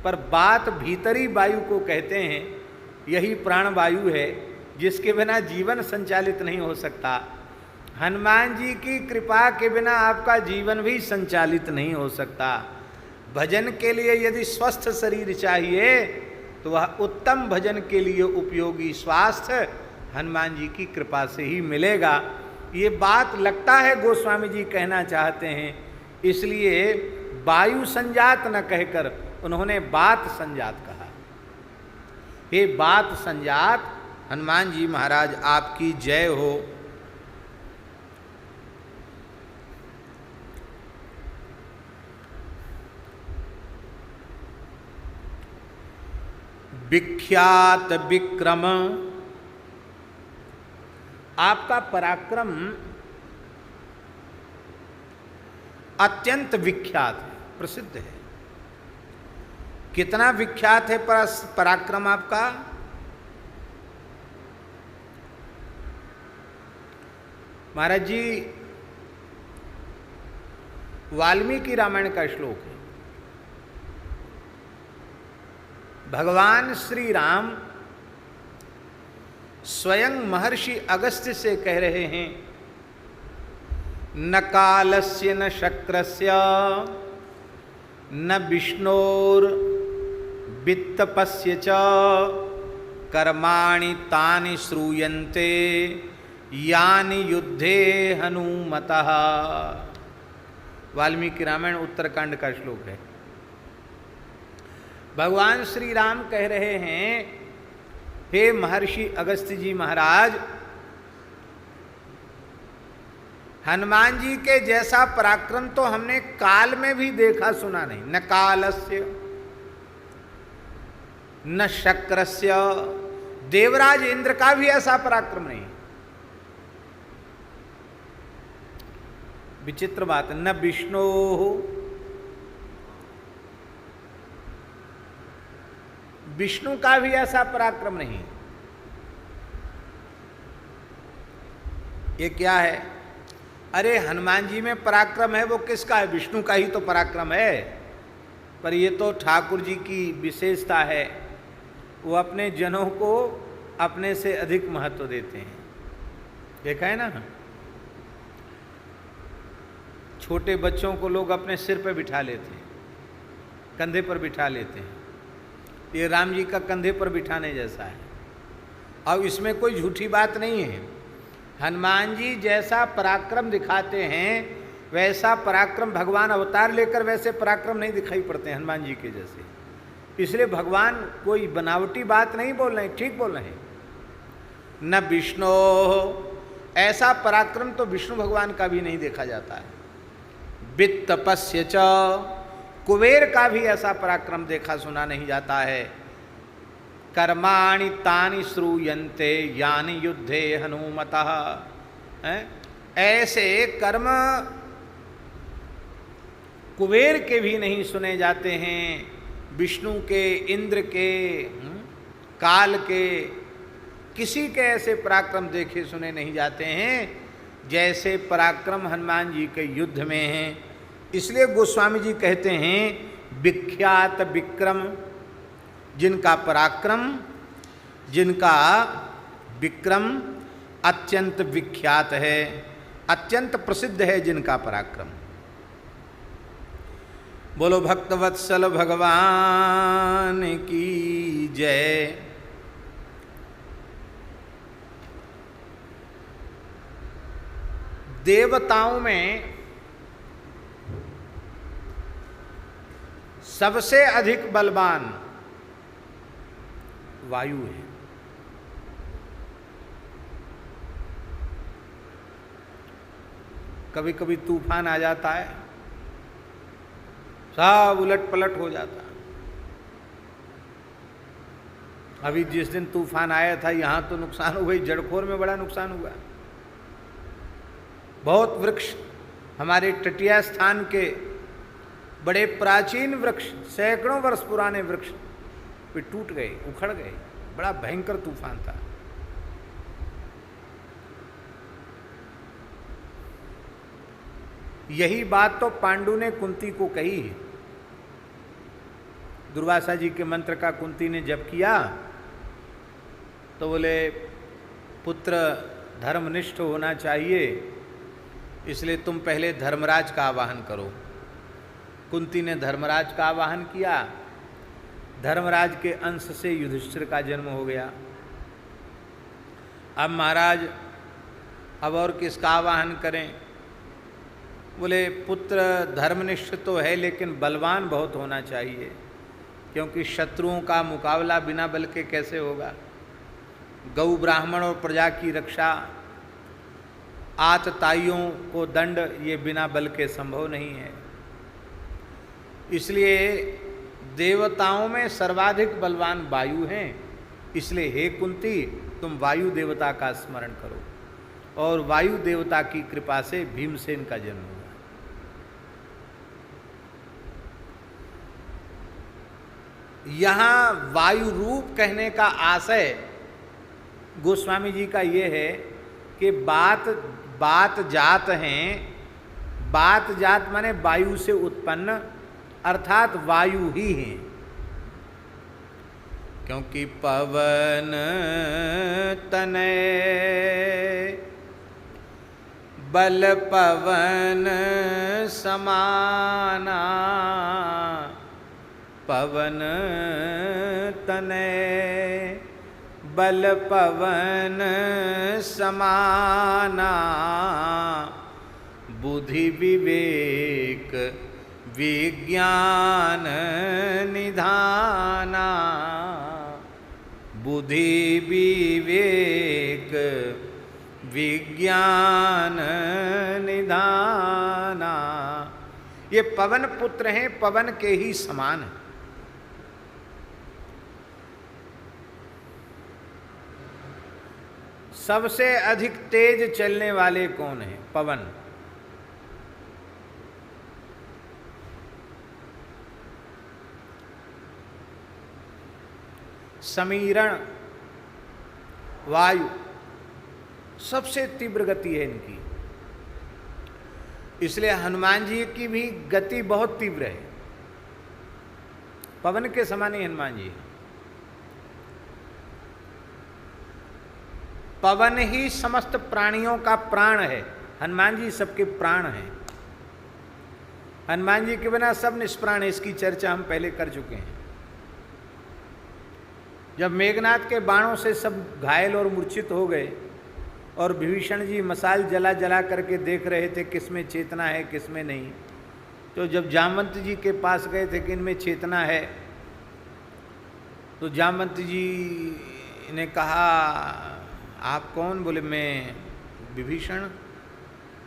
पर बात भीतरी वायु को कहते हैं। यही प्राण वायु है जिसके बिना जीवन संचालित नहीं हो सकता। हनुमान जी की कृपा के बिना आपका जीवन भी संचालित नहीं हो सकता। भजन के लिए यदि स्वस्थ शरीर चाहिए तो वह उत्तम भजन के लिए उपयोगी स्वास्थ्य हनुमान जी की कृपा से ही मिलेगा। ये बात लगता है गोस्वामी जी कहना चाहते हैं, इसलिए वायु संजात न कहकर उन्होंने बात संजात कहा। हे बात संजात हनुमान जी महाराज आपकी जय हो। विख्यात विक्रम, आपका पराक्रम अत्यंत विख्यात है, प्रसिद्ध है। कितना विख्यात है पराक्रम आपका? महाराज जी वाल्मीकि रामायण का श्लोक है। भगवान श्री राम स्वयं महर्षि अगस्त्य से कह रहे हैं, न कालस्य न शक्रस्य न विष्णोर वित्तपस्य च कर्माणि तानि श्रूयन्ते यानि युद्धे हनुमतः। वाल्मीकि रामायण उत्तरकांड का श्लोक है। भगवान श्री राम कह रहे हैं, हे महर्षि अगस्त्य जी महाराज, हनुमान जी के जैसा पराक्रम तो हमने काल में भी देखा सुना नहीं। न कालस्य न शक्रस्य, देवराज इंद्र का भी ऐसा पराक्रम नहीं। विचित्र बात, न विष्णु, विष्णु का भी ऐसा पराक्रम नहीं। ये क्या है? अरे हनुमान जी में पराक्रम है वो किसका है? विष्णु का ही तो पराक्रम है। पर ये तो ठाकुर जी की विशेषता है, वो अपने जनों को अपने से अधिक महत्व देते हैं। देखा है ना, छोटे बच्चों को लोग अपने सिर पे बिठा लेते हैं, कंधे पर बिठा लेते हैं। ये राम जी का कंधे पर बिठाने जैसा है। और इसमें कोई झूठी बात नहीं है। हनुमान जी जैसा पराक्रम दिखाते हैं वैसा पराक्रम भगवान अवतार लेकर वैसे पराक्रम नहीं दिखाई पड़ते हैं हनुमान जी के जैसे। इसलिए भगवान कोई बनावटी बात नहीं बोल रहे हैं, ठीक बोल रहे हैं। न विष्णु ऐसा पराक्रम तो विष्णु भगवान का भी नहीं देखा जाता है। वित्तपस्य च, कुबेर का भी ऐसा पराक्रम देखा सुना नहीं जाता है। कर्माणि तानि श्रूयन्ते यानि युद्धे हनुमतः, ऐसे कर्म कुबेर के भी नहीं सुने जाते हैं, विष्णु के, इंद्र के, काल के, किसी के ऐसे पराक्रम देखे सुने नहीं जाते हैं जैसे पराक्रम हनुमान जी के युद्ध में हैं। इसलिए गोस्वामी जी कहते हैं विख्यात विक्रम, जिनका पराक्रम, जिनका विक्रम अत्यंत विख्यात है, अत्यंत प्रसिद्ध है जिनका पराक्रम। बोलो भक्तवत्सल भगवान की जय। देवताओं में सबसे अधिक बलवान वायु है। कभी कभी तूफान आ जाता है, सब उलट पलट हो जाता है। अभी जिस दिन तूफान आया था यहां तो नुकसान हो गई, जड़खोर में बड़ा नुकसान हुआ। बहुत वृक्ष, हमारे तटीय स्थान के बड़े प्राचीन वृक्ष, सैकड़ों वर्ष पुराने वृक्ष वे टूट गए, उखड़ गए। बड़ा भयंकर तूफान था। यही बात तो पांडु ने कुंती को कही है। दुर्वासा जी के मंत्र का कुंती ने जप किया तो बोले पुत्र धर्मनिष्ठ होना चाहिए, इसलिए तुम पहले धर्मराज का आवाहन करो। कुंती ने धर्मराज का आवाहन किया, धर्मराज के अंश से युधिष्ठिर का जन्म हो गया। अब महाराज अब और किसका आवाहन करें? बोले पुत्र धर्मनिष्ठ तो है लेकिन बलवान बहुत होना चाहिए, क्योंकि शत्रुओं का मुकाबला बिना बल के कैसे होगा। गौ ब्राह्मण और प्रजा की रक्षा, आतताइयों को दंड, ये बिना बल के संभव नहीं है। इसलिए देवताओं में सर्वाधिक बलवान वायु हैं। इसलिए हे कुंती तुम वायु देवता का स्मरण करो। और वायु देवता की कृपा से भीमसेन का जन्म हुआ। यहाँ वायु रूप कहने का आशय गोस्वामी जी का ये है कि बात जात हैं, बात जात माने वायु से उत्पन्न, अर्थात वायु ही हैं। क्योंकि पवन तनय बल पवन समाना, पवन तनय बल पवन समाना, बुद्धि विवेक विज्ञान निधाना, बुद्धि विवेक विज्ञान निधाना। ये पवन पुत्र हैं, पवन के ही समान हैं। सबसे अधिक तेज चलने वाले कौन हैं? पवन। समीरण वायु सबसे तीव्र गति है इनकी। इसलिए हनुमान जी की भी गति बहुत तीव्र है। पवन के समान ही हनुमान जी। पवन ही समस्त प्राणियों का प्राण है, हनुमान जी सबके प्राण हैं। हनुमान जी के बिना सब निष्प्राण है, इसकी चर्चा हम पहले कर चुके हैं। जब मेघनाथ के बाणों से सब घायल और मूर्छित हो गए और विभीषण जी मसाल जला जला करके देख रहे थे किसमें चेतना है किसमें नहीं, तो जब जामवंत जी के पास गए थे कि इनमें चेतना है, तो जामवंत जी ने कहा आप कौन? बोले मैं विभीषण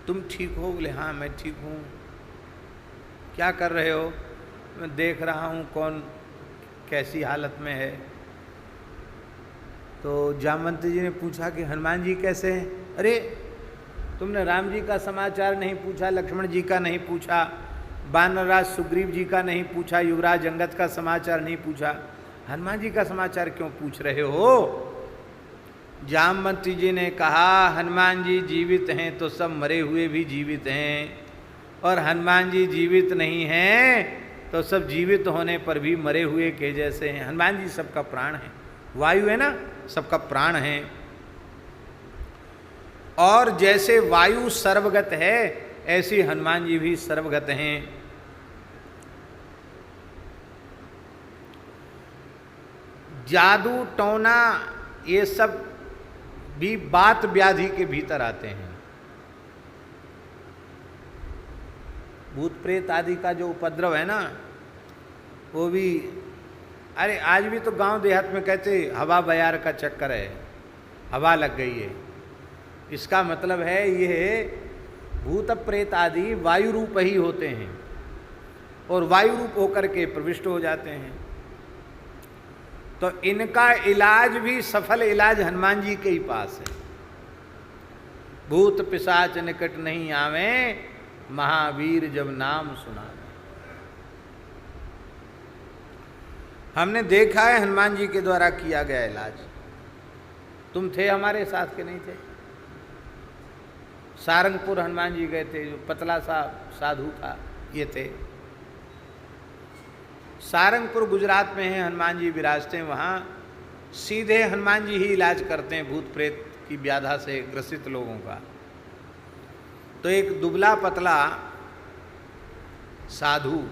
तुम ठीक हो? बोले हाँ मैं ठीक हूँ। क्या कर रहे हो? मैं देख रहा हूँ कौन कैसी हालत में है। तो जामवंत जी ने पूछा कि हनुमान जी कैसे हैं? अरे तुमने राम जी का समाचार नहीं पूछा, लक्ष्मण जी का नहीं पूछा, वानरराज सुग्रीव जी का नहीं पूछा, युवराज अंगद का समाचार नहीं पूछा, हनुमान जी का समाचार क्यों पूछ रहे हो? जामवंत जी ने कहा हनुमान जी जीवित हैं तो सब मरे हुए भी जीवित हैं, और हनुमान जी जीवित नहीं हैं तो सब जीवित होने पर भी मरे हुए के जैसे हैं। हनुमान जी सबका प्राण है, वायु है ना, सबका प्राण है। और जैसे वायु सर्वगत है ऐसे हनुमान जी भी सर्वगत हैं। जादू टोना ये सब भी बात व्याधि के भीतर आते हैं। भूत प्रेत आदि का जो उपद्रव है ना, वो भी, अरे आज भी तो गांव देहात में कहते हवा बयार का चक्कर है, हवा लग गई है। इसका मतलब है ये भूत प्रेत आदि वायु रूप ही होते हैं और वायु रूप होकर के प्रविष्ट हो जाते हैं। तो इनका इलाज भी सफल इलाज हनुमान जी के ही पास है। भूत पिशाच निकट नहीं आवे, महावीर जब नाम सुनावे। हमने देखा है हनुमान जी के द्वारा किया गया इलाज। तुम थे हमारे साथ के नहीं थे? सारंगपुर हनुमान जी गए थे, जो पतला सा साधु था ये थे। सारंगपुर गुजरात में है, हनुमान जी विराजते हैं। वहाँ सीधे हनुमान जी ही इलाज करते हैं भूत प्रेत की व्याधा से ग्रसित लोगों का। तो एक दुबला पतला साधु,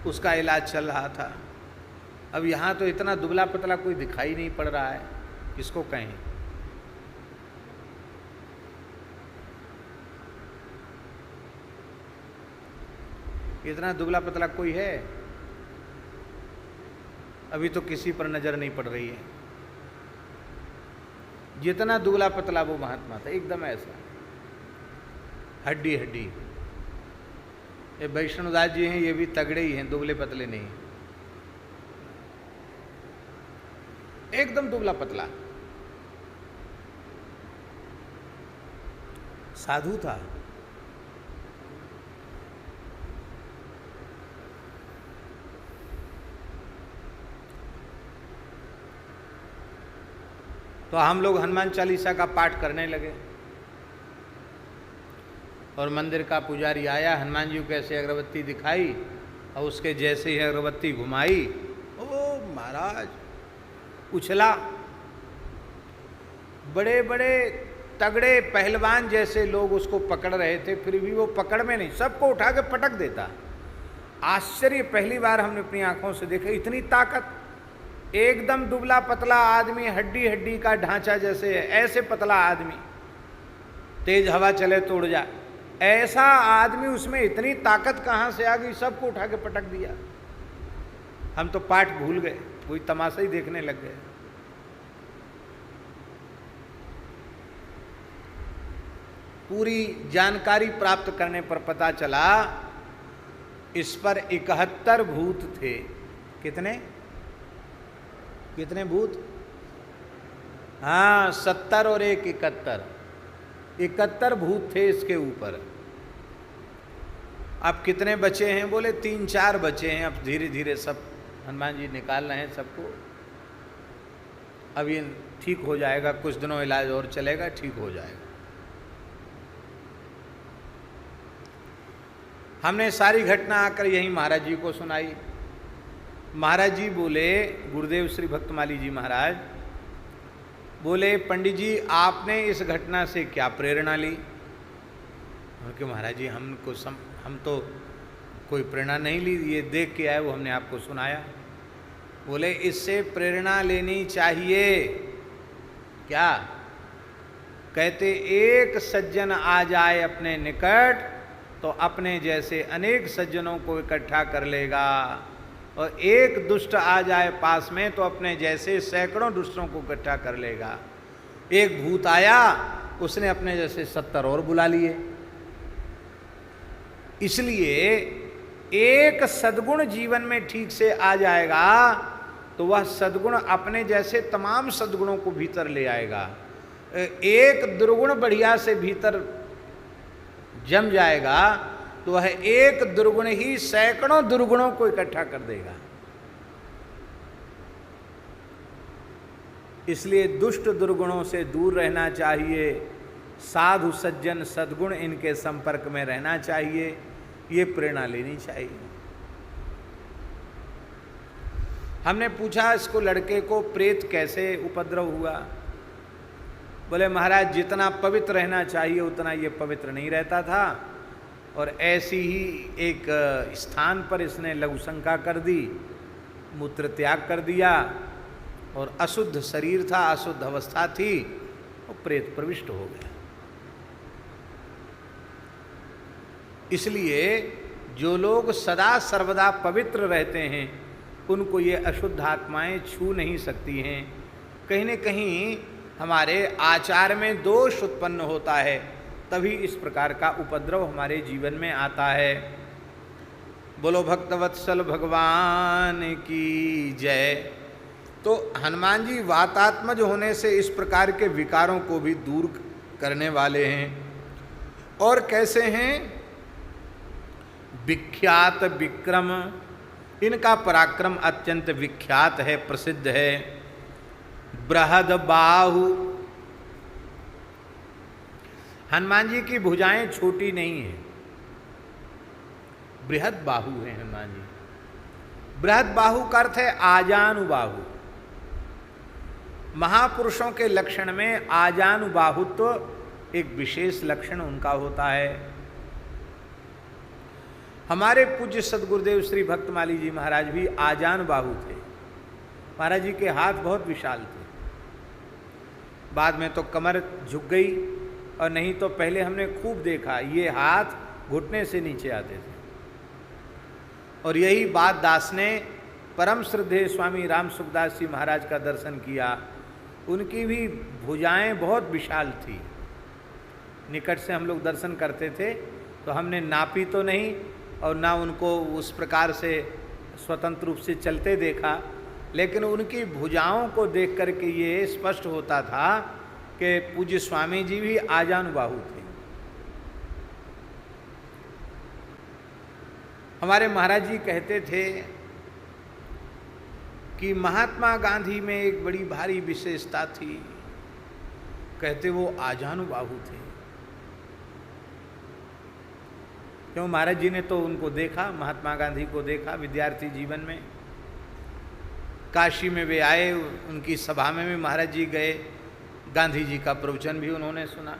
उसका इलाज चल रहा था। अब यहाँ तो इतना दुबला पतला कोई दिखाई नहीं पड़ रहा है, किसको कहें। इतना दुबला पतला कोई है? अभी तो किसी पर नजर नहीं पड़ रही है। जितना दुबला पतला वो महात्मा था, एकदम ऐसा हड्डी हड्डी। ये वैष्णवदास जी हैं, ये भी तगड़े ही हैं, दुबले पतले नहीं, एकदम दुबला पतला साधु था। तो हम लोग हनुमान चालीसा का पाठ करने लगे और मंदिर का पुजारी आया, हनुमान जी को ऐसे अगरबत्ती दिखाई और उसके जैसे ही अगरबत्ती घुमाई, ओ महाराज उछला। बड़े बड़े तगड़े पहलवान जैसे लोग उसको पकड़ रहे थे, फिर भी वो पकड़ में नहीं, सबको उठा के पटक देता। आश्चर्य, पहली बार हमने अपनी आंखों से देखा इतनी ताकत। एकदम दुबला पतला आदमी, हड्डी हड्डी का ढांचा जैसे है, ऐसे पतला आदमी, तेज हवा चले तो उड़ जा, ऐसा आदमी, उसमें इतनी ताकत कहाँ से आ गई? सबको उठा के पटक दिया। हम तो पाठ भूल गए, कोई तमाशा ही देखने लग गए। पूरी जानकारी प्राप्त करने पर पता चला इस पर 71 भूत थे। कितने कितने भूत? हाँ, 70 और 1 71, 71 भूत थे इसके ऊपर। अब कितने बचे हैं? बोले 3-4 बचे हैं। अब धीरे धीरे सब हनुमान जी निकाल रहे हैं सबको। अब ये ठीक हो जाएगा, कुछ दिनों इलाज और चलेगा, ठीक हो जाएगा। हमने सारी घटना आकर यहीं महाराज जी को सुनाई। महाराज जी बोले, गुरुदेव श्री भक्तमाली जी महाराज बोले, पंडित जी आपने इस घटना से क्या प्रेरणा ली? कि महाराज जी हम तो कोई प्रेरणा नहीं ली, ये देख के आए, वो हमने आपको सुनाया। बोले इससे प्रेरणा लेनी चाहिए। क्या कहते? एक सज्जन आ जाए अपने निकट तो अपने जैसे अनेक सज्जनों को इकट्ठा कर लेगा, और एक दुष्ट आ जाए पास में तो अपने जैसे सैकड़ों दुष्टों को इकट्ठा कर लेगा। एक भूत आया, उसने अपने जैसे 70 और बुला लिए। इसलिए एक सद्गुण जीवन में ठीक से आ जाएगा तो वह सद्गुण अपने जैसे तमाम सद्गुणों को भीतर ले आएगा। एक दुर्गुण बढ़िया से भीतर जम जाएगा तो वह एक दुर्गुण ही सैकड़ों दुर्गुणों को इकट्ठा कर देगा। इसलिए दुष्ट दुर्गुणों से दूर रहना चाहिए, साधु सज्जन सद्गुण इनके संपर्क में रहना चाहिए, ये प्रेरणा लेनी चाहिए। हमने पूछा इसको, लड़के को प्रेत कैसे उपद्रव हुआ? बोले महाराज जितना पवित्र रहना चाहिए उतना ये पवित्र नहीं रहता था, और ऐसी ही एक स्थान पर इसने लघुशंका कर दी, मूत्र त्याग कर दिया, और अशुद्ध शरीर था, अशुद्ध अवस्था थी, और प्रेत प्रविष्ट हो गया। इसलिए जो लोग सदा सर्वदा पवित्र रहते हैं उनको ये अशुद्ध आत्माएं छू नहीं सकती हैं। कहीं न कहीं हमारे आचार में दोष उत्पन्न होता है, तभी इस प्रकार का उपद्रव हमारे जीवन में आता है। बोलो भक्तवत्सल भगवान की जय। तो हनुमान जी वातात्मज होने से इस प्रकार के विकारों को भी दूर करने वाले हैं। और कैसे हैं? विख्यात विक्रम, इनका पराक्रम अत्यंत विख्यात है, प्रसिद्ध है। बृहद बाहु, हनुमान जी की भुजाएं छोटी नहीं है, बृहद बाहु है हनुमान जी। बृहद बाहु का अर्थ है आजानुबाहु। महापुरुषों के लक्षण में आजानुबाहुत्व एक विशेष लक्षण उनका होता है। हमारे पूज्य सदगुरुदेव श्री भक्तमाली जी महाराज भी आजानुबाहु थे। महाराज जी के हाथ बहुत विशाल थे, बाद में तो कमर झुक गई, और नहीं तो पहले हमने खूब देखा ये हाथ घुटने से नीचे आते थे। और यही बात दास ने परम श्रद्धेय स्वामी राम सुखदास जी महाराज का दर्शन किया, उनकी भी भुजाएं बहुत विशाल थी। निकट से हम लोग दर्शन करते थे तो हमने नापी तो नहीं, और ना उनको उस प्रकार से स्वतंत्र रूप से चलते देखा, लेकिन उनकी भुजाओं को देख करके ये स्पष्ट होता था कि पूज्य स्वामी जी भी आजानुबाहु थे। हमारे महाराज जी कहते थे कि महात्मा गांधी में एक बड़ी भारी विशेषता थी, कहते वो आजानुबाहु थे। क्यों? महाराज जी ने तो उनको देखा, महात्मा गांधी को देखा विद्यार्थी जीवन में। काशी में वे आए, उनकी सभा में भी महाराज जी गए, गांधी जी का प्रवचन भी उन्होंने सुना।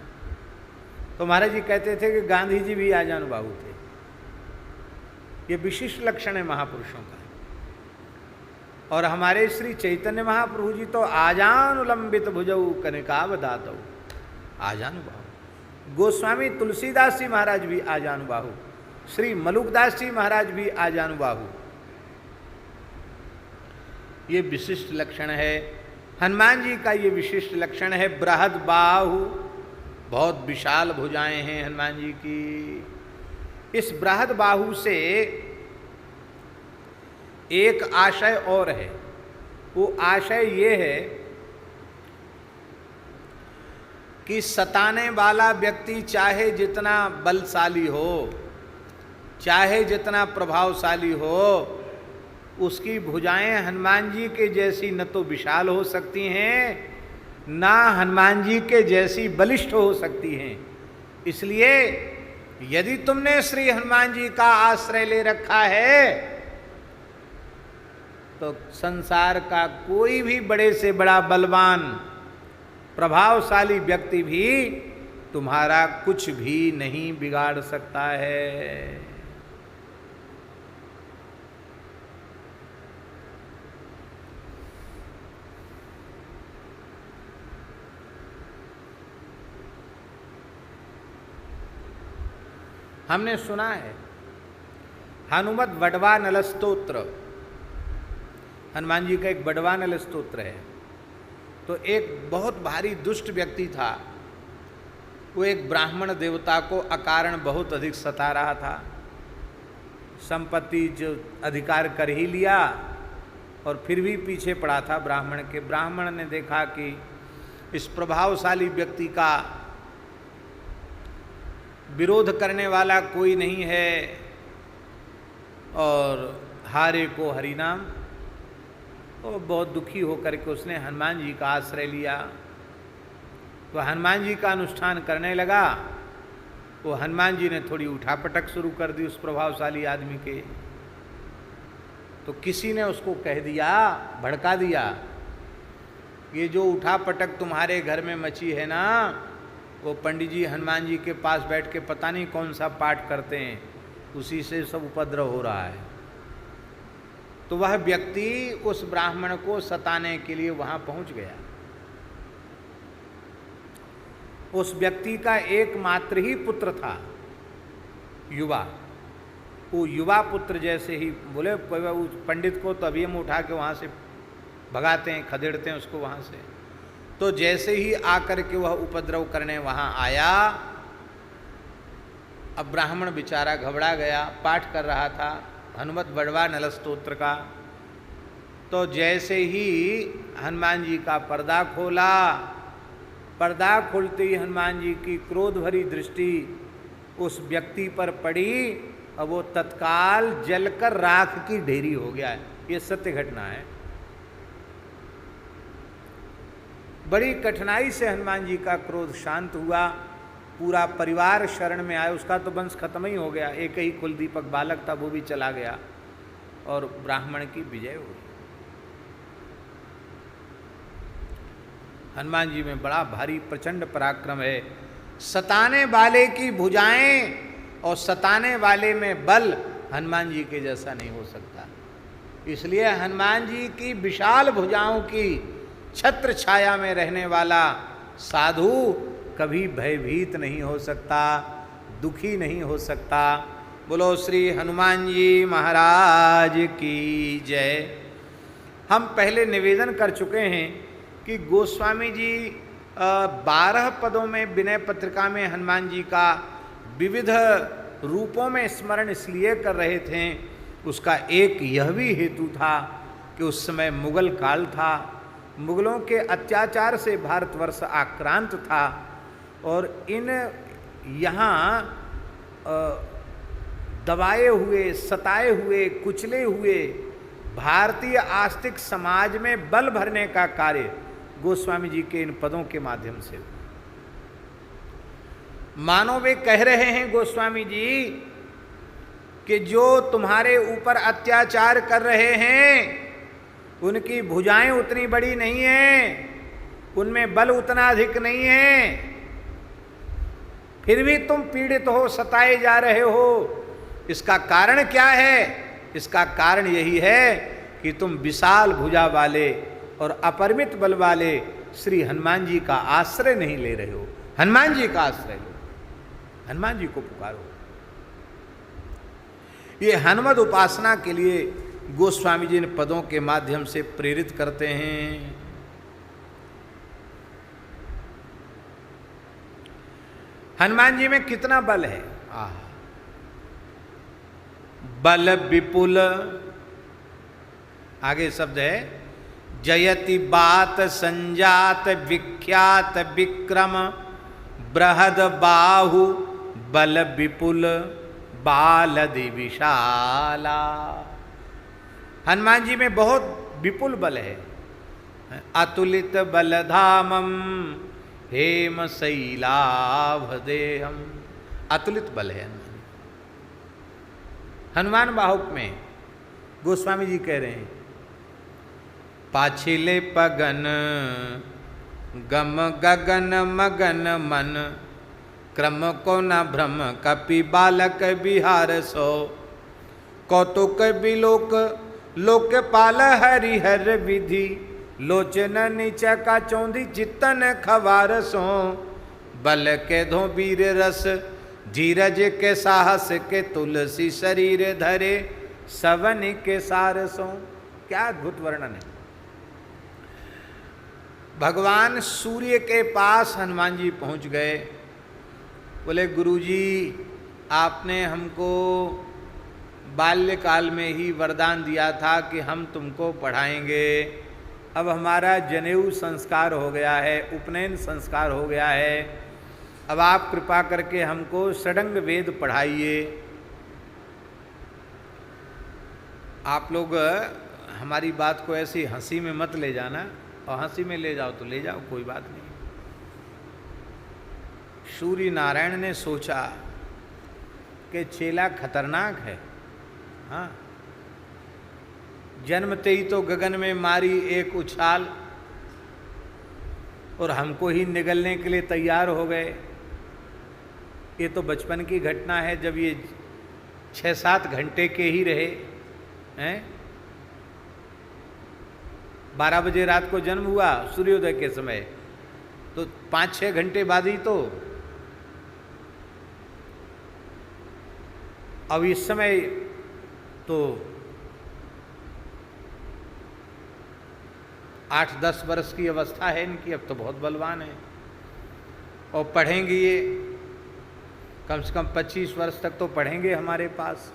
तो महाराज जी कहते थे कि गांधी जी भी आजानुबाहु थे। ये विशिष्ट लक्षण है महापुरुषों का। और हमारे श्री चैतन्य महाप्रभु जी तो आजानुलंबित भुजौ कनिकावदातौ, आजानुबाहु। गोस्वामी तुलसीदास जी महाराज भी आजानुबाहु, श्री मलुकदास जी महाराज भी आजानुबाहु। ये विशिष्ट लक्षण है हनुमान जी का, ये विशिष्ट लक्षण है। बृहद बाहु, बहुत विशाल भुजाएं हैं हनुमान जी की। इस बृहद बाहु से एक आशय और है, वो आशय ये है कि सताने वाला व्यक्ति चाहे जितना बलशाली हो, चाहे जितना प्रभावशाली हो, उसकी भुजाएं हनुमान जी के जैसी न तो विशाल हो सकती हैं, ना हनुमान जी के जैसी बलिष्ठ हो सकती हैं। इसलिए यदि तुमने श्री हनुमान जी का आश्रय ले रखा है तो संसार का कोई भी बड़े से बड़ा बलवान प्रभावशाली व्यक्ति भी तुम्हारा कुछ भी नहीं बिगाड़ सकता है। हमने सुना है हनुमत बड़वा नल स्तोत्र, हनुमान जी का एक बड़वा नल स्तोत्र है। तो एक बहुत भारी दुष्ट व्यक्ति था, वो एक ब्राह्मण देवता को अकारण बहुत अधिक सता रहा था। संपत्ति जो अधिकार कर ही लिया और फिर भी पीछे पड़ा था ब्राह्मण के। ब्राह्मण ने देखा कि इस प्रभावशाली व्यक्ति का विरोध करने वाला कोई नहीं है और हारे को हरिनाम, तो बहुत दुखी होकर के उसने हनुमान जी का आश्रय लिया। तो हनुमान जी का अनुष्ठान करने लगा। वो हनुमान जी ने थोड़ी उठापटक शुरू कर दी उस प्रभावशाली आदमी के। तो किसी ने उसको कह दिया, भड़का दिया, ये जो उठापटक तुम्हारे घर में मची है ना, वो पंडित जी हनुमान जी के पास बैठ के पता नहीं कौन सा पाठ करते हैं, उसी से सब उपद्रव हो रहा है। तो वह व्यक्ति उस ब्राह्मण को सताने के लिए वहां पहुंच गया। उस व्यक्ति का एकमात्र ही पुत्र था, युवा। वो युवा पुत्र जैसे ही बोले उस पंडित को, तो अभी हम उठा के वहाँ से भगाते हैं, खदेड़ते हैं उसको वहाँ से। तो जैसे ही आकर के वह उपद्रव करने वहाँ आया, अब ब्राह्मण बेचारा घबरा गया, पाठ कर रहा था हनुमत बड़वा नल स्तोत्र का। तो जैसे ही हनुमान जी का पर्दा खोला, पर्दा खोलते ही हनुमान जी की क्रोध भरी दृष्टि उस व्यक्ति पर पड़ी और वो तत्काल जलकर राख की ढेरी हो गया। ये सत्य घटना है। बड़ी कठिनाई से हनुमान जी का क्रोध शांत हुआ। पूरा परिवार शरण में आया। उसका तो वंश खत्म ही हो गया। एक ही कुलदीपक बालक था, वो भी चला गया और ब्राह्मण की विजय हुई। हनुमान जी में बड़ा भारी प्रचंड पराक्रम है। सताने वाले की भुजाएं और सताने वाले में बल हनुमान जी के जैसा नहीं हो सकता। इसलिए हनुमान जी की विशाल भुजाओं की छत्र छाया में रहने वाला साधु कभी भयभीत नहीं हो सकता, दुखी नहीं हो सकता। बोलो श्री हनुमान जी महाराज की जय। हम पहले निवेदन कर चुके हैं कि गोस्वामी जी 12 पदों में विनय पत्रिका में हनुमान जी का विविध रूपों में स्मरण इसलिए कर रहे थे, उसका एक यह भी हेतु था कि उस समय मुगल काल था। मुगलों के अत्याचार से भारतवर्ष आक्रांत था और इन यहाँ दबाए हुए, सताए हुए, कुचले हुए भारतीय आस्तिक समाज में बल भरने का कार्य गोस्वामी जी के इन पदों के माध्यम से। मानो वे कह रहे हैं गोस्वामी जी कि जो तुम्हारे ऊपर अत्याचार कर रहे हैं उनकी भुजाएं उतनी बड़ी नहीं हैं, उनमें बल उतना अधिक नहीं है, फिर भी तुम पीड़ित हो, सताए जा रहे हो। इसका कारण क्या है? इसका कारण यही है कि तुम विशाल भुजा वाले और अपरिमित बल वाले श्री हनुमान जी का आश्रय नहीं ले रहे हो। हनुमान जी का आश्रय लो, हनुमान जी को पुकारो। ये हनुमत उपासना के लिए गोस्वामी जी इन पदों के माध्यम से प्रेरित करते हैं। हनुमान जी में कितना बल है? बल विपुल, आगे शब्द है जयति बात संजात विख्यात विक्रम बृहद बाहु बल विपुल बालदि विशाला। हनुमान जी में बहुत विपुल बल है। अतुलित बलधामम हेम शैलाभदेहम, अतुलित बल है हनुमान बाहुक में। गोस्वामी जी कह रहे हैं पाछिले पगन गम गगन मगन मन क्रम को न भ्रम कपि बालक बिहार सो कौतुक बिलोक लोकपाल हरिहर विधि लोचन नीच का चौंधी चित्तन खवार सो बल के धो वीर रस धीरज के साहस के तुलसी शरीर धरे सवन के सार सो। क्या अद्भुत वर्णन है। भगवान सूर्य के पास हनुमान जी पहुंच गए। बोले गुरुजी, आपने हमको बाल्यकाल में ही वरदान दिया था कि हम तुमको पढ़ाएंगे। अब हमारा जनेऊ संस्कार हो गया है, उपनयन संस्कार हो गया है। अब आप कृपा करके हमको षडंग वेद पढ़ाइए। आप लोग हमारी बात को ऐसी हंसी में मत ले जाना, और हंसी में ले जाओ तो ले जाओ, कोई बात नहीं। सूर्य नारायण ने सोचा कि चेला खतरनाक है। हाँ, जन्मते ही तो गगन में मारी एक उछाल और हमको ही निगलने के लिए तैयार हो गए। ये तो बचपन की घटना है, जब ये 6-7 घंटे के ही रहे हैं। 12 बजे रात को जन्म हुआ सूर्योदय के समय, तो 5-6 घंटे बाद ही तो। अब इस समय तो 8-10 वर्ष की अवस्था है इनकी, अब तो बहुत बलवान है। और पढ़ेंगे ये कम से कम 25 वर्ष तक तो पढ़ेंगे हमारे पास,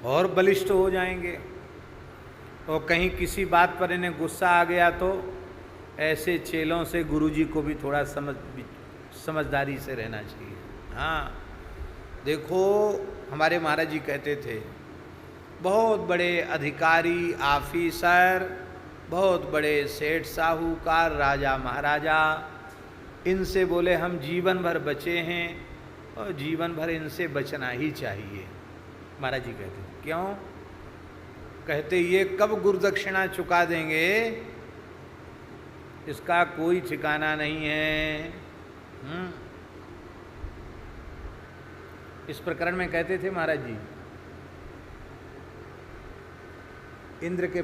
और बलिष्ठ हो जाएंगे। और कहीं किसी बात पर इन्हें गुस्सा आ गया तो ऐसे चेलों से गुरुजी को भी थोड़ा समझदारी से रहना चाहिए। हाँ, देखो हमारे महाराज जी कहते थे, बहुत बड़े अधिकारी, ऑफिसर, बहुत बड़े सेठ साहूकार, राजा महाराजा, इनसे बोले हम जीवन भर बचे हैं और जीवन भर इनसे बचना ही चाहिए। महाराज जी कहते थे, क्यों? कहते ये कब गुरुदक्षिणा चुका देंगे इसका कोई ठिकाना नहीं है। इस प्रकरण में कहते थे महाराज जी, इंद्र के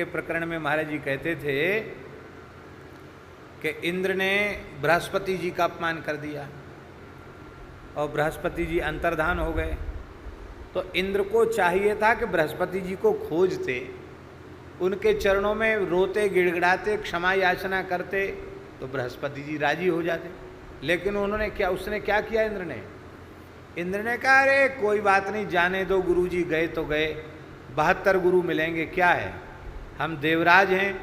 प्रकरण में महाराज जी कहते थे कि इंद्र ने बृहस्पति जी का अपमान कर दिया और बृहस्पति जी अंतर्धान हो गए। तो इंद्र को चाहिए था कि बृहस्पति जी को खोजते, उनके चरणों में रोते गिड़गिड़ाते क्षमा याचना करते, तो बृहस्पति जी राजी हो जाते। लेकिन उसने क्या किया इंद्र ने कहा, अरे कोई बात नहीं, जाने दो, गुरुजी गए तो गए, 72 गुरु मिलेंगे, क्या है, हम देवराज हैं,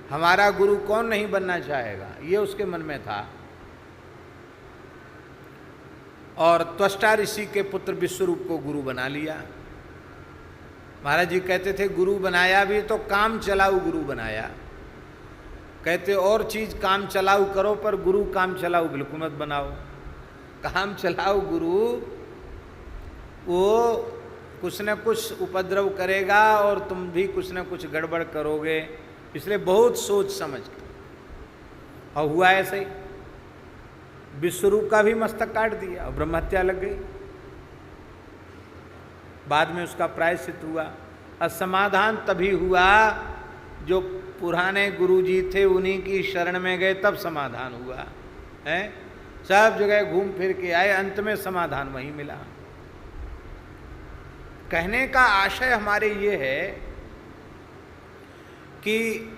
हमारा गुरु कौन नहीं बनना चाहेगा, ये उसके मन में था। और त्वष्टा ऋषि के पुत्र विश्वरूप को गुरु बना लिया। महाराज जी कहते थे गुरु बनाया भी तो काम चलाऊ गुरु बनाया। कहते और चीज काम चलाऊ करो, पर गुरु काम चलाऊ बिल्कुल मत बनाओ। काम चलाऊ गुरु वो कुछ न कुछ उपद्रव करेगा और तुम भी कुछ न कुछ गड़बड़ करोगे, इसलिए बहुत सोच समझ के। और हुआ ऐसे ही, विश्वरूप का भी मस्तक काट दिया और ब्रह्महत्या लग गई। बाद में उसका प्रायश्चित हुआ। और समाधान तभी हुआ जो पुराने गुरुजी थे उन्हीं की शरण में गए, तब समाधान हुआ है। सब जगह घूम फिर के आए, अंत में समाधान वहीं मिला। कहने का आशय हमारे ये है कि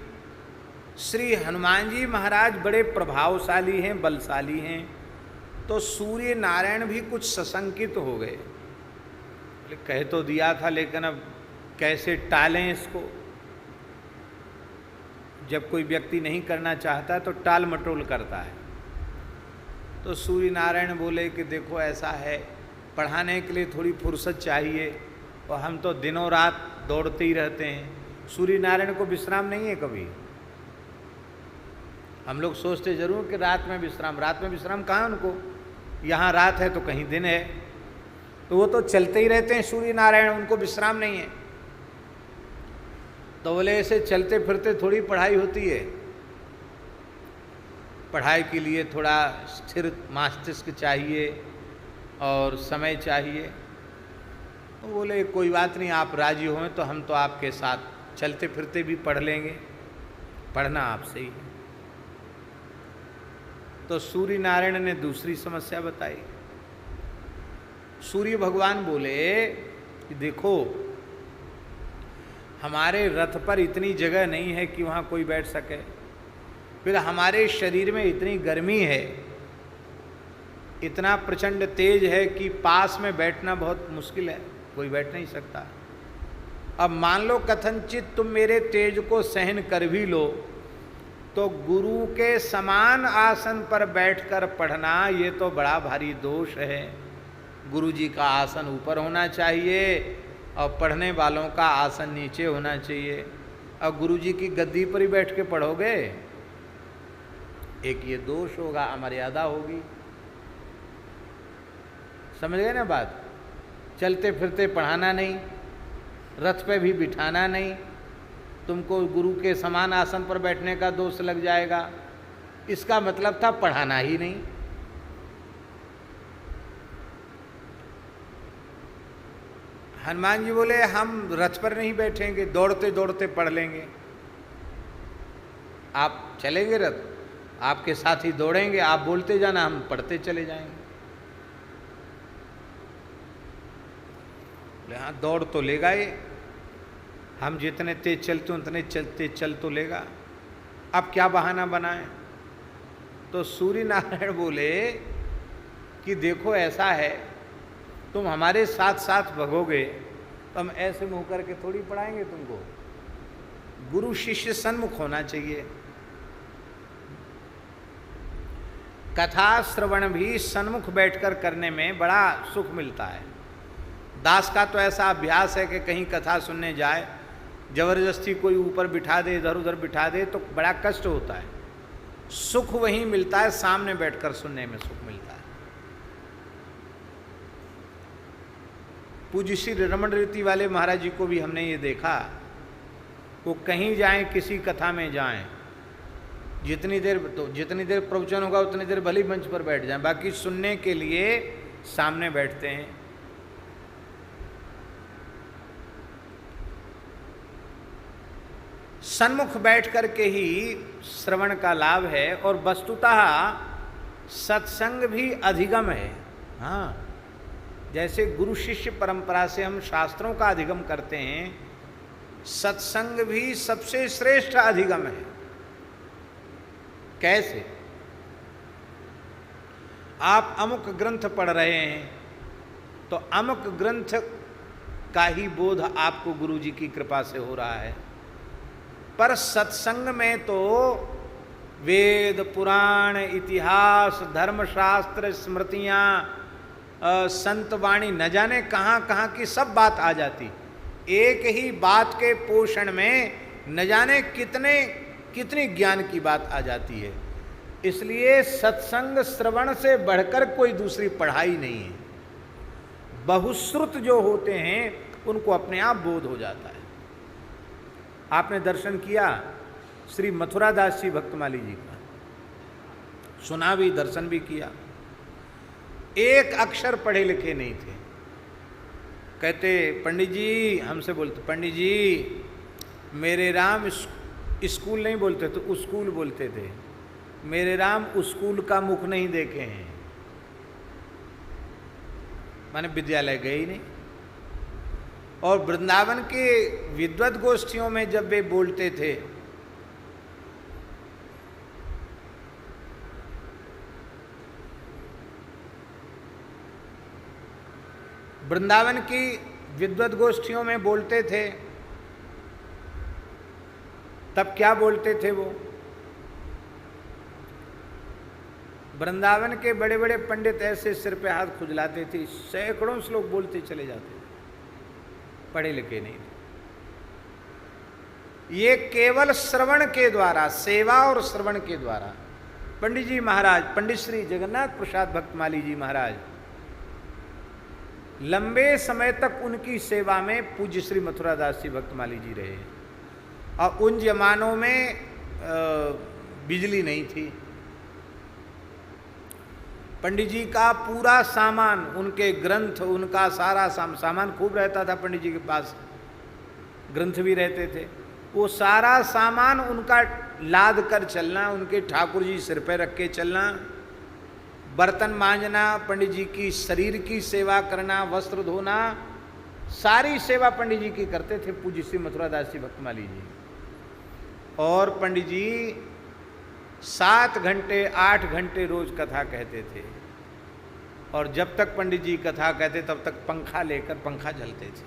श्री हनुमान जी महाराज बड़े प्रभावशाली हैं, बलशाली हैं। तो सूर्य नारायण भी कुछ सशंकित हो गए। कह तो दिया था, लेकिन अब कैसे टालें इसको। जब कोई व्यक्ति नहीं करना चाहता तो टाल मटोल करता है। तो सूर्य नारायण बोले कि देखो ऐसा है, पढ़ाने के लिए थोड़ी फुर्सत चाहिए, और हम तो दिनों रात दौड़ते ही रहते हैं। सूर्य नारायण को विश्राम नहीं है कभी। हम लोग सोचते जरूर कि रात में विश्राम कहाँ उनको, यहाँ रात है तो कहीं दिन है, तो वो तो चलते ही रहते हैं सूर्य नारायण, उनको विश्राम नहीं है। तो बोले ऐसे चलते फिरते थोड़ी पढ़ाई होती है, पढ़ाई के लिए थोड़ा स्थिर मस्तिष्क चाहिए और समय चाहिए। तो बोले कोई बात नहीं, आप राजी हों तो हम तो आपके साथ चलते फिरते भी पढ़ लेंगे, पढ़ना आपसे ही। तो सूर्य नारायण ने दूसरी समस्या बताई। सूर्य भगवान बोले कि देखो हमारे रथ पर इतनी जगह नहीं है कि वहाँ कोई बैठ सके, फिर हमारे शरीर में इतनी गर्मी है, इतना प्रचंड तेज है कि पास में बैठना बहुत मुश्किल है, कोई बैठ नहीं सकता। अब मान लो कथनचित तुम मेरे तेज को सहन कर भी लो, तो गुरु के समान आसन पर बैठकर पढ़ना ये तो बड़ा भारी दोष है। गुरु जी का आसन ऊपर होना चाहिए और पढ़ने वालों का आसन नीचे होना चाहिए। अब गुरु जी की गद्दी पर ही बैठ के पढ़ोगे, एक ये दोष होगा, अमर्यादा होगी। समझ गए ना बात? चलते फिरते पढ़ाना नहीं, रथ पे भी बिठाना नहीं, तुमको गुरु के समान आसन पर बैठने का दोष लग जाएगा। इसका मतलब था पढ़ाना ही नहीं। हनुमान जी बोले हम रथ पर नहीं बैठेंगे, दौड़ते दौड़ते पढ़ लेंगे। आप चलेंगे रथ, आपके साथ ही दौड़ेंगे, आप बोलते जाना, हम पढ़ते चले जाएंगे। हाँ, दौड़ तो लेगा ये, हम जितने तेज चलते उतने चलते चल तो लेगा। अब क्या बहाना बनाएं? तो सूर्य नारायण बोले कि देखो ऐसा है, तुम हमारे साथ साथ भगोगे तो हम ऐसे मुंह करके थोड़ी पढ़ाएंगे तुमको। गुरु शिष्य सन्मुख होना चाहिए। कथा श्रवण भी सन्मुख बैठकर करने में बड़ा सुख मिलता है। दास का तो ऐसा अभ्यास है कि कहीं कथा सुनने जाए, जबरदस्ती कोई ऊपर बिठा दे, इधर उधर बिठा दे तो बड़ा कष्ट होता है। सुख वहीं मिलता है, सामने बैठकर सुनने में सुख मिलता है। पूज्य श्री रमण रीति वाले महाराज जी को भी हमने ये देखा, वो कहीं जाएं, किसी कथा में जाएं, जितनी देर प्रवचन होगा उतनी देर भले मंच पर बैठ जाएं, बाकी सुनने के लिए सामने बैठते हैं। सन्मुख बैठ करके ही श्रवण का लाभ है। और वस्तुतः सत्संग भी अधिगम है। हाँ, जैसे गुरु शिष्य परंपरा से हम शास्त्रों का अधिगम करते हैं, सत्संग भी सबसे श्रेष्ठ अधिगम है। कैसे? आप अमुक ग्रंथ पढ़ रहे हैं तो अमुक ग्रंथ का ही बोध आपको गुरु जी की कृपा से हो रहा है। पर सत्संग में तो वेद, पुराण, इतिहास, धर्मशास्त्र, स्मृतियाँ, संत वाणी, न जाने कहाँ कहाँ की सब बात आ जाती। एक ही बात के पोषण में न जाने कितनी ज्ञान की बात आ जाती है। इसलिए सत्संग श्रवण से बढ़कर कोई दूसरी पढ़ाई नहीं है। बहुश्रुत जो होते हैं उनको अपने आप बोध हो जाता है। आपने दर्शन किया श्री मथुरा दास जी भक्तमाली जी का, सुना भी, दर्शन भी किया। एक अक्षर पढ़े लिखे नहीं थे। कहते पंडित जी, हमसे बोलते, पंडित जी मेरे राम, स्कूल नहीं बोलते तो स्कूल बोलते थे, मेरे राम स्कूल का मुख नहीं देखे हैं, माने विद्यालय गए ही नहीं। और वृंदावन के विद्वत गोष्ठियों में जब वे बोलते थे वृंदावन की विद्वत गोष्ठियों में बोलते थे, तब क्या बोलते थे वो? वृंदावन के बड़े बड़े पंडित ऐसे सिर पे हाथ खुजलाते थे, सैकड़ों श्लोक बोलते चले जाते थे, पढ़े लिखे नहीं थे। ये केवल श्रवण के द्वारा, सेवा और श्रवण के द्वारा। पंडित जी महाराज, पंडित श्री जगन्नाथ प्रसाद भक्तमाली जी महाराज, लंबे समय तक उनकी सेवा में पूज्य श्री मथुरा दास जी भक्तमाली जी रहे। और उन जमानों में बिजली नहीं थी। पंडित जी का पूरा सामान, उनके ग्रंथ, उनका सारा सामान खूब रहता था पंडित जी के पास, ग्रंथ भी रहते थे। वो सारा सामान उनका लाद कर चलना, उनके ठाकुर जी सिर पे रख के चलना, बर्तन मांजना, पंडित जी की शरीर की सेवा करना, वस्त्र धोना, सारी सेवा पंडित जी की करते थे पूज्य श्री मथुरादास जी भक्तमाली जी। और पंडित जी 7 घंटे 8 घंटे रोज कथा कहते थे, और जब तक पंडित जी कथा कहते तब तक पंखा लेकर पंखा झलते थे।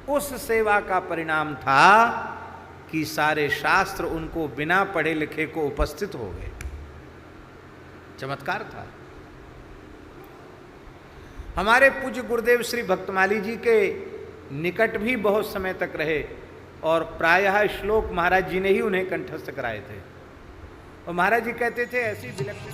उस सेवा का परिणाम था कि सारे शास्त्र उनको बिना पढ़े लिखे को उपस्थित हो गए। चमत्कार था। हमारे पूज्य गुरुदेव श्री भक्तमाली जी के निकट भी बहुत समय तक रहे, और प्रायः श्लोक महाराज जी ने ही उन्हें कंठस्थ कराए थे। और महाराज जी कहते थे ऐसी विलक्षण